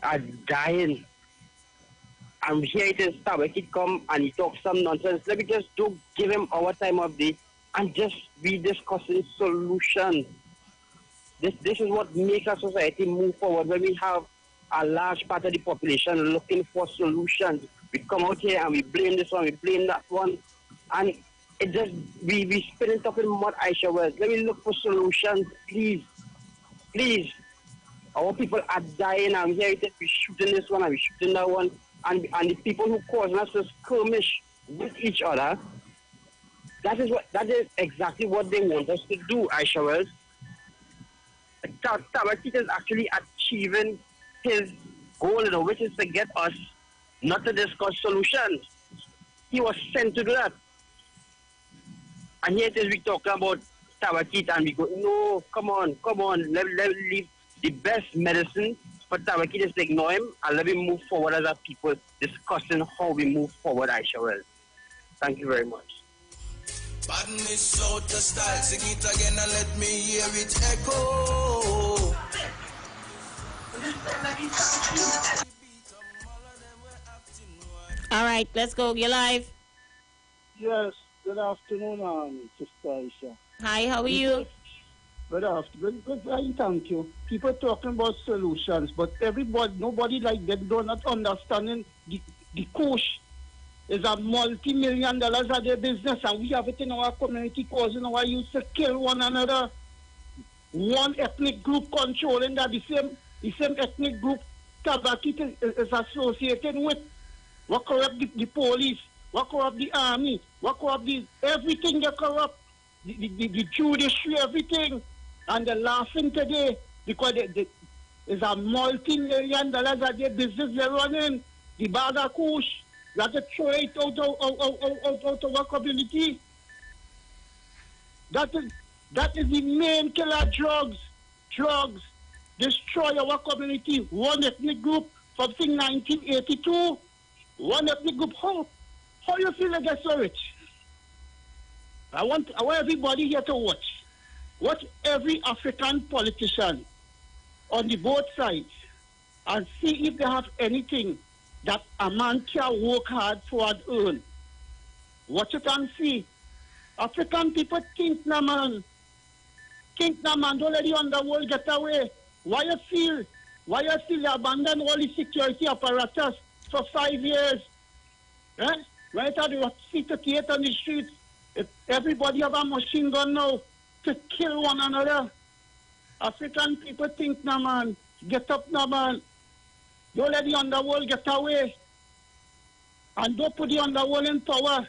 And here it is, Tabakit come and he talks some nonsense. Let me just give him our time of day and just be discussing solutions. This is what makes our society move forward. When we have a large part of the population looking for solutions, we come out here and we blame this one, we blame that one, and it just we spin it up in mud. Aisha Wells, let me look for solutions, please. Our people are dying. I'm here. We shooting this one and we shooting that one, and the people who cause us to skirmish with each other. That is exactly what they want us to do, Aisha Wells. Tabakit is actually achieving his goal, which is to get us not to discuss solutions. He was sent to do that. And here it is, we talk about Tabakit and we go, no, come on. Let leave the best medicine for Tabakit is to ignore him and let me move forward as a people discussing how we move forward, Aisha Wells. Thank you very much. Badness out the style, sing it again and let me hear it echo. All right, let's go. You're live. Yes, good afternoon, Sister Aisha. Hi, how are you? Good afternoon. Good, thank you. People talking about solutions, but nobody like them do not understanding the coach is a multi-million-dollar of their business, and we have it in our community causing our youth to kill one another. One ethnic group controlling that the same ethnic group Tabakit is associated with. What corrupt the police? What corrupt the army? What corrupt everything they corrupt? The judiciary, everything. And they're laughing today because it's a multi-million-dollar of their business they're running. The Baga Kush. You have to throw it out of our community. That is the main killer. Drugs destroy our community. One ethnic group from 1982. One ethnic group. How you feel they get so rich? I want everybody here to watch. Watch every African politician on the both sides and see if they have anything that a man can work hard for and earn. Watch it and see. African people think na man. Don't let the underworld get away. Why you feel you abandon all the security apparatus for 5 years? Eh? Right at the secret on the streets. Everybody have a machine gun now to kill one another. African people think na man. Get up na man. Don't let the underworld get away. And don't put the underworld in power.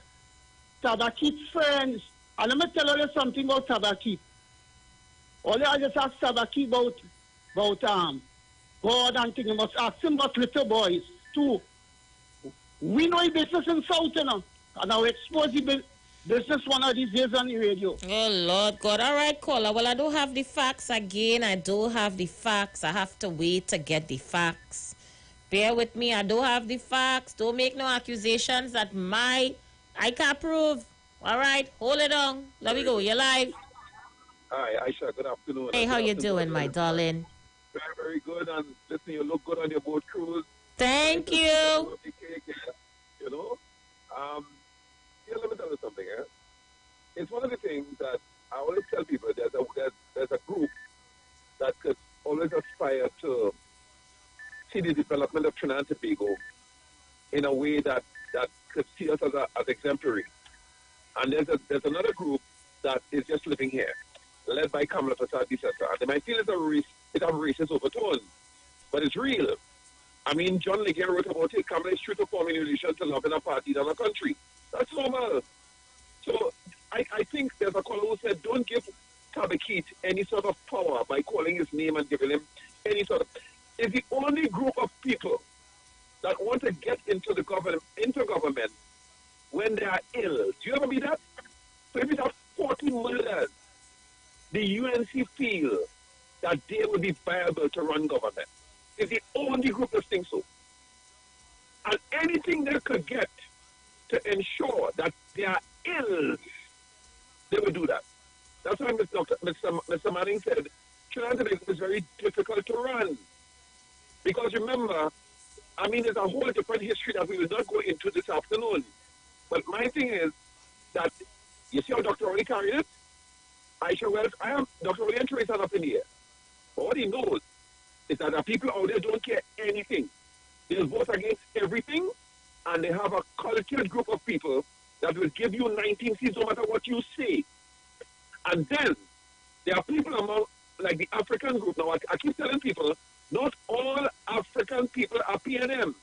Tabakit friends. And let me tell you something about Tabakit. Only I just ask Tabakit about God and things. You must ask him about little boys too. We know his business in South, you know. And I'll expose the business one of these days on the radio. Oh, Lord God. All right, caller. Well, I don't have the facts again. I don't have the facts. I have to wait to get the facts. Bear with me. I don't have the facts. Don't make no accusations that I can't prove. All right. Hold it on. Let me go. You're live. Hi, Aisha. Good afternoon. Hey, how Good you afternoon, doing, my darling? Very, very good. And listen, you look good on your boat cruise. Thank you. You know, here, let me tell you something. It's one of the things that I always tell people. There's a group that could always aspire to see the development of Trinidad and Tobago in a way that could see us as exemplary. And there's another group that is just living here, led by Kamala Prasad Disasa. They might feel it have racist overtones, but it's real. I mean, John Leguer wrote about it. Kamala is true to form in relation to love in a party than a country. That's normal. So I think there's a caller who said, don't give Tabakit any sort of power by calling his name and giving him any sort of... It's the only group of people that want to get into government when they are ill. Do you ever be that? So if it has 40 murders, the UNC feel that they would be viable to run government. It's the only group that thinks so. And anything they could get to ensure that they are ill, they will do that. That's why Mr. Manning said Trinidad and Tobago is very difficult to run. Because remember, I mean, there's a whole different history that we will not go into this afternoon. But my thing is that, you see how Dr. Oli carried it? Aisha Wells, I am Dr. Oli and Teresa up in the air. But what he knows is that the people out there don't care anything. They'll vote against everything, and they have a cultured group of people that will give you 19 seats no matter what you say. And then there are people among, like the African group. Now, I keep telling people, not all African people are PNM.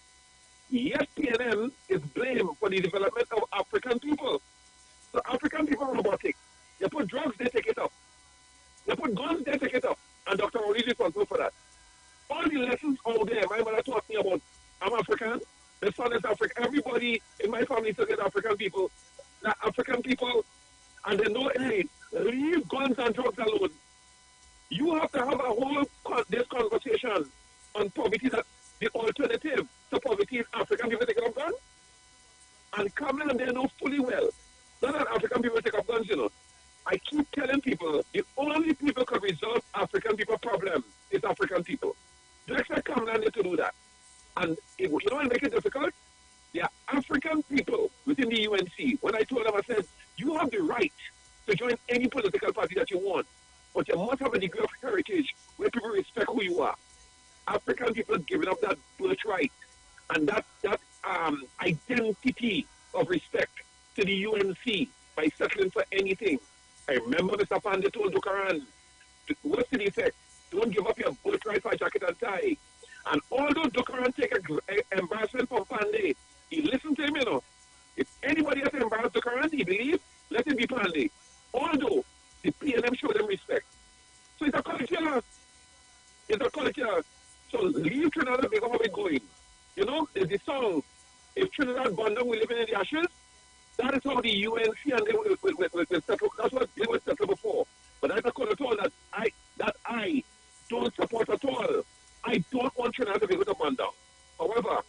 Yes, PNM is blamed for the development of African people. So African people are robotic. They put drugs, they take it up. They put guns, they take it up. And Dr. Oli is responsible for that. All the lessons out there, my mother taught me about, I'm African, my son is African. Everybody in my family says it's African people. That African people, and they know, hey, leave guns and drugs alone. You have to have a whole this conversation on poverty, that the alternative to poverty is African people taking up guns. And Kamala and they know fully well, not that African people take up guns, you know. I keep telling people, the only people who can resolve African people problem is African people. Don't expect Kamala to do that. And you know what make it difficult? There are African people within the UNC. When I told them, I said, you have the right to join any political party that you want, but you must have a degree of heritage where people respect who you are. African people have given up that birthright and that identity of respect to the UNC by settling for anything. I remember Mr. Pandey told Dukaran, what's the effect? Don't give up your birthright for a jacket and tie. And although Dukaran take embarrassment from Pandey, he listened to him, you know. If anybody has embarrassed Dukaran, he believes, let him be Pandey. Although the PNM showed them respect. So it's a culture. It's a culture. So leave Trinidad and Tobago how it's going. You know, there's the song, if Trinidad burned down, we living in the ashes. That is how the UNC and they will settle. That's what they will settle before. But that's a culture that I don't support at all. I don't want Trinidad and Tobago to burn down. However,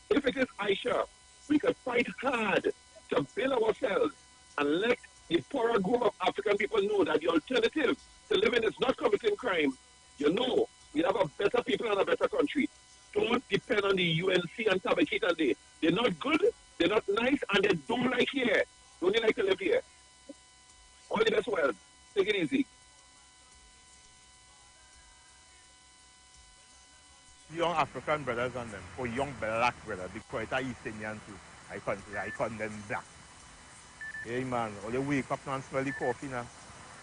if it is Aisha, we can fight hard to build ourselves and let the poorer group of African people know that the alternative to living is not committing crime. You know, we have a better people and a better country. Don't depend on the UNC and Tabakit and they. They're not good, they're not nice, and they don't like here. They only like to live here. All the best world. Take it easy. Young African brothers and them, or young black brothers, because it's East Indian too. I call them black. Hey man, or they wake up and smell the coffee now.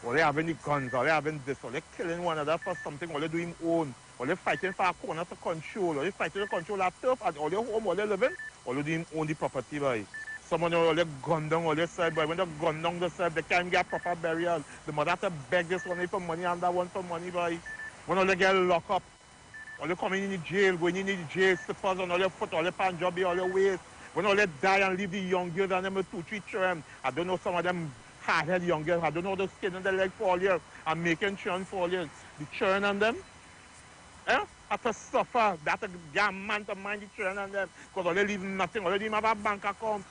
Or they having the guns, or they having this, or they killing one another for something, or they doing own, or they fighting for a corner to control, or they fighting to control a turf, or they home, or they living, or they doing own the property, boy. Someone or they gun down, or they say, boy, when they gun down themselves, they can't get proper burial. The mother have to beg this one for money and that one for money, boy. When they get locked up, or they coming in the jail, going in the jail, slippers on all your foot, all your Punjabi, all your waist. When all they die and leave the young girls and them with 2-3 children, I don't know some of them hard-headed young girls, I don't know the skin on their leg fall here and making children fall here. The children and them, have to suffer. That's a damn man to mind the children and them, because all they leave nothing, all they didn't have a bank account.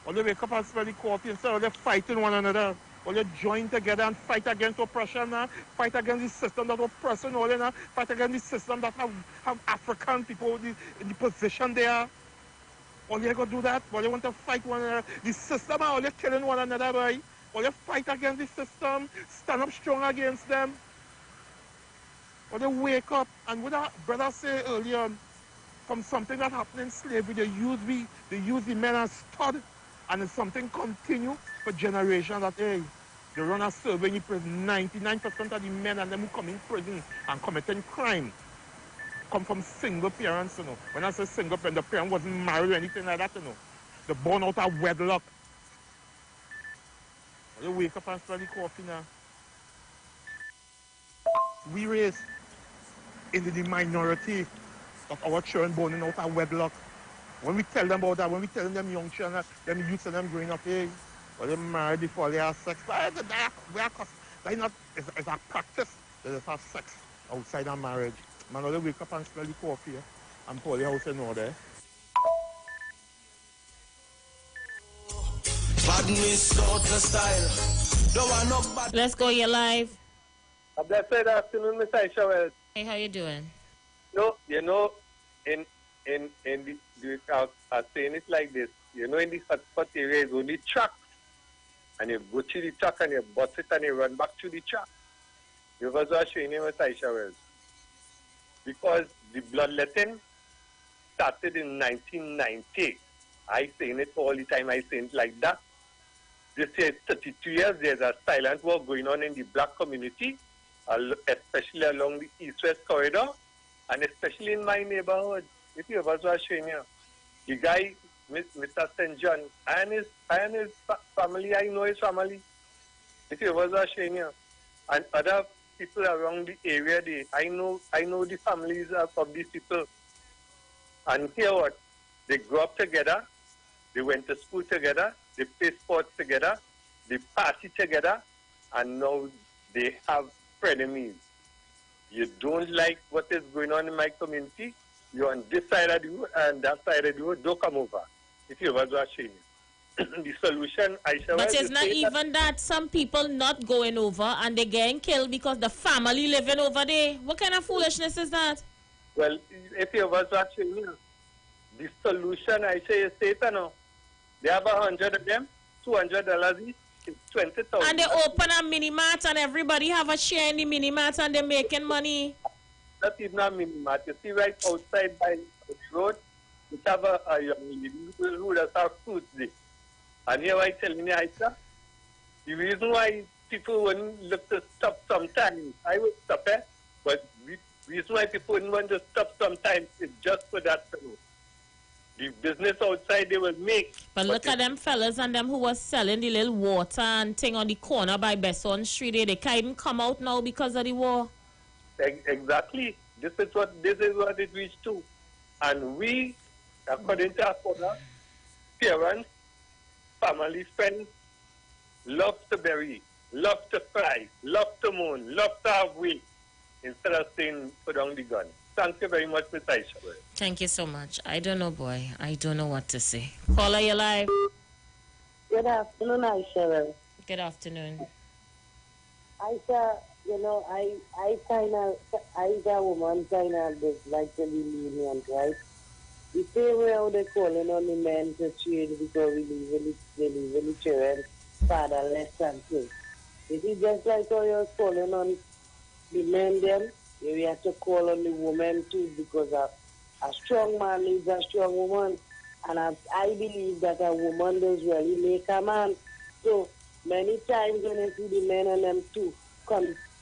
All they wake up and smell the coffee instead of they fighting one another. All you join together and fight against oppression, fight against the system that oppresses all, fight against the system that have African people in the position there. All you go do that, all you want to fight one another. The system, all you killing one another, boy. All you fight against the system, stand up strong against them. All you wake up, and what our brother said earlier, from something that happened in slavery, they use the men as stud, and it's something continue for generations that, hey, they run a survey in the prison. 99% of the men and them who come in prison and committing crime come from single parents, When I say single parent, the parent wasn't married or anything like that, They're born out of wedlock. You wake up and smell the coffee now. We raise in the minority of our children born out of wedlock. When we tell them about that, when we tell them young children, them youths and them growing up, hey, well, they're married before they have sex. It's a practice. They just have sex outside of marriage. Man, they wake up and smell the coffee and pour the house in order. Let's go, you're live. A blessed afternoon, Mr. Ishawel. Hey, how you doing? No, in I saying it like this. In the hotspot area is only trucks. And you go to the truck and you bust it and you run back to the truck. You was showing him, Mr. Ishawel. Because the bloodletting started in 1990. I saying it all the time. I say it like that. This year, 32 years, there's a silent war going on in the black community, especially along the east-west corridor, and especially in my neighborhood. If you ever saw showing you, the guy, Mr. St. John, and his family, I know his family. If you ever saw showing you, and other people around the area, I know the families of these people. And here what? They grew up together, they went to school together, they play sports together, they party together, and now they have frenemies. You don't like what is going on in my community, you're on this side of the road and that side of the road, don't come over. If you was watching the solution, I shall. But it's not even that some people not going over and they getting killed because the family living over there. What kind of foolishness is that? Well, if you was watching, the solution, I say, is Satan. They have 100 of them, $200 each, it's 20,000. And they open a mini mart and everybody have a share in the mini mart and they're making money. Not even a mini mart. You see right outside by the road, we have a young lady who does have fruits there. And here I telling you, the reason why people wouldn't look to stop sometimes, I would stop it, but the reason why people wouldn't want to stop sometimes is just for that. The business outside they will make. But look at them fellas and them who was selling the little water and thing on the corner by Besson Street. They can't even come out now because of the war. Exactly. This is what it reached to. And we, according to our father, parents, family, friends, love to bury, love to fry, love to moan, love to have weight, instead of saying put down the gun. Thank you very much, Mr. Aisha. Thank you so much. I don't know, boy. I don't know what to say. Caller, you live. Good afternoon, Aisha. Good afternoon. Aisha, I a woman kind of like to be lenient, right? The same way how they calling on the men to trade because we live in the children, fatherless and things. It is just like how you're calling on the men them. We have to call on the woman too because a strong man needs a strong woman. And I believe that a woman does really make a man. So many times when I see the men and them too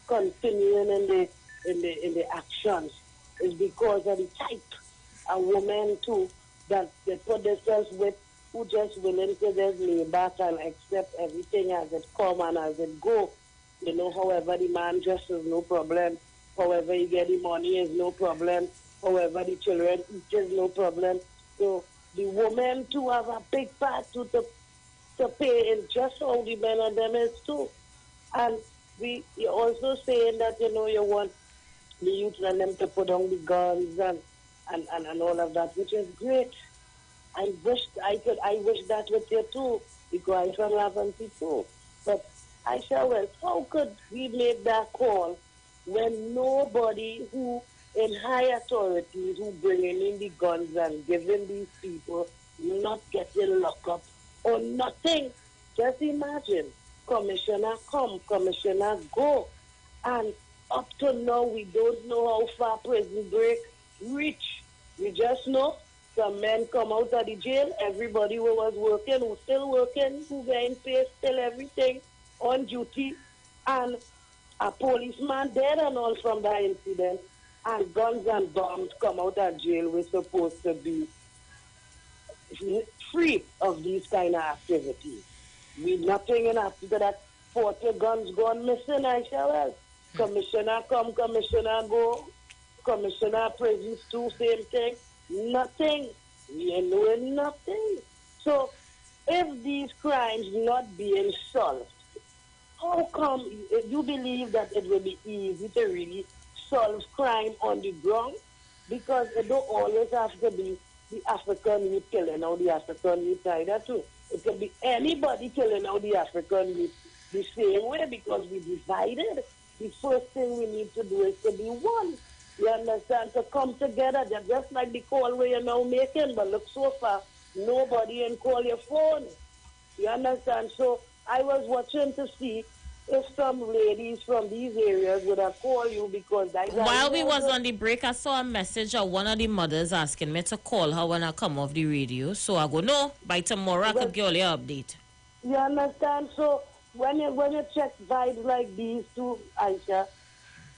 continuing in the actions, it's because of the type of woman too that they put themselves with, who just willing to just lay back and accept everything as it come and as it go. However the man dresses, no problem. However you get the money is no problem. However the children eat is no problem. So the women too have a big part to pay in just how the men and them is too. And you're also saying that, you want the youth and them to put down the guns and all of that, which is great. I wish that with you too, because I can laugh and see too. But Aisha Wells, how could we make that call when nobody who in high authorities who bringing in the guns and giving these people not getting locked up or nothing? Just imagine, commissioner come, commissioner go, and up to now we don't know how far prison break reach. We just know some men come out of the jail, everybody who was working, who's still working, who getting paid, still everything on duty, and a policeman dead and all from that incident, and guns and bombs come out of jail. We're supposed to be free of these kind of activities. We nothing in after that 40 guns gone missing, I shall well. Commissioner come, commissioner go, commissioner prisons too, same thing. Nothing. We ain't doing nothing. So if these crimes not being solved, how come you believe that it will be easy to really solve crime on the ground? Because it don't always have to be the African youth killing out the African youth either too. It could be anybody killing out the African youth the same way because we divided. The first thing we need to do is to be one. You understand? To come together, just like the call where you're now making, but look so far, nobody can call your phone. You understand? So I was watching to see if some ladies from these areas would have called you because while we was on the break, I saw a message of one of the mothers asking me to call her when I come off the radio. So I go, no, by tomorrow I could give you an update. You understand? So when you check vibes like these two, Aisha,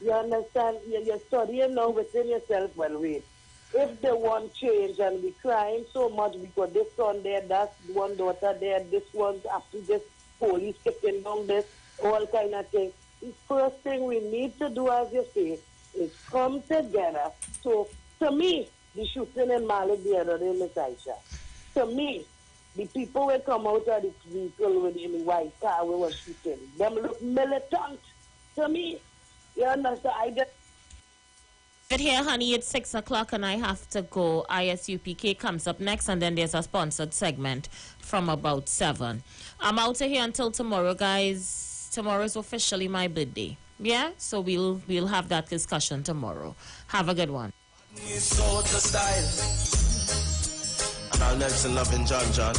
you understand? You're studying now within yourself. Well, wait. If they want change and be crying so much because this son there, that's one daughter there, this one's after this police kicking down this, all kind of things. The first thing we need to do, as you say, is come together. So, to me, the shooting in Mali the other day, Miss Aisha, to me, the people will come out of the vehicle with in the white car we were shooting. Them look militant to me. You understand? I just... But here, honey, it's 6 o'clock and I have to go. ISUPK comes up next, and then there's a sponsored segment from about 7. I'm out of here until tomorrow, guys. Tomorrow is officially my birthday. Yeah? So we'll have that discussion tomorrow. Have a good one. And I'll next in loving John.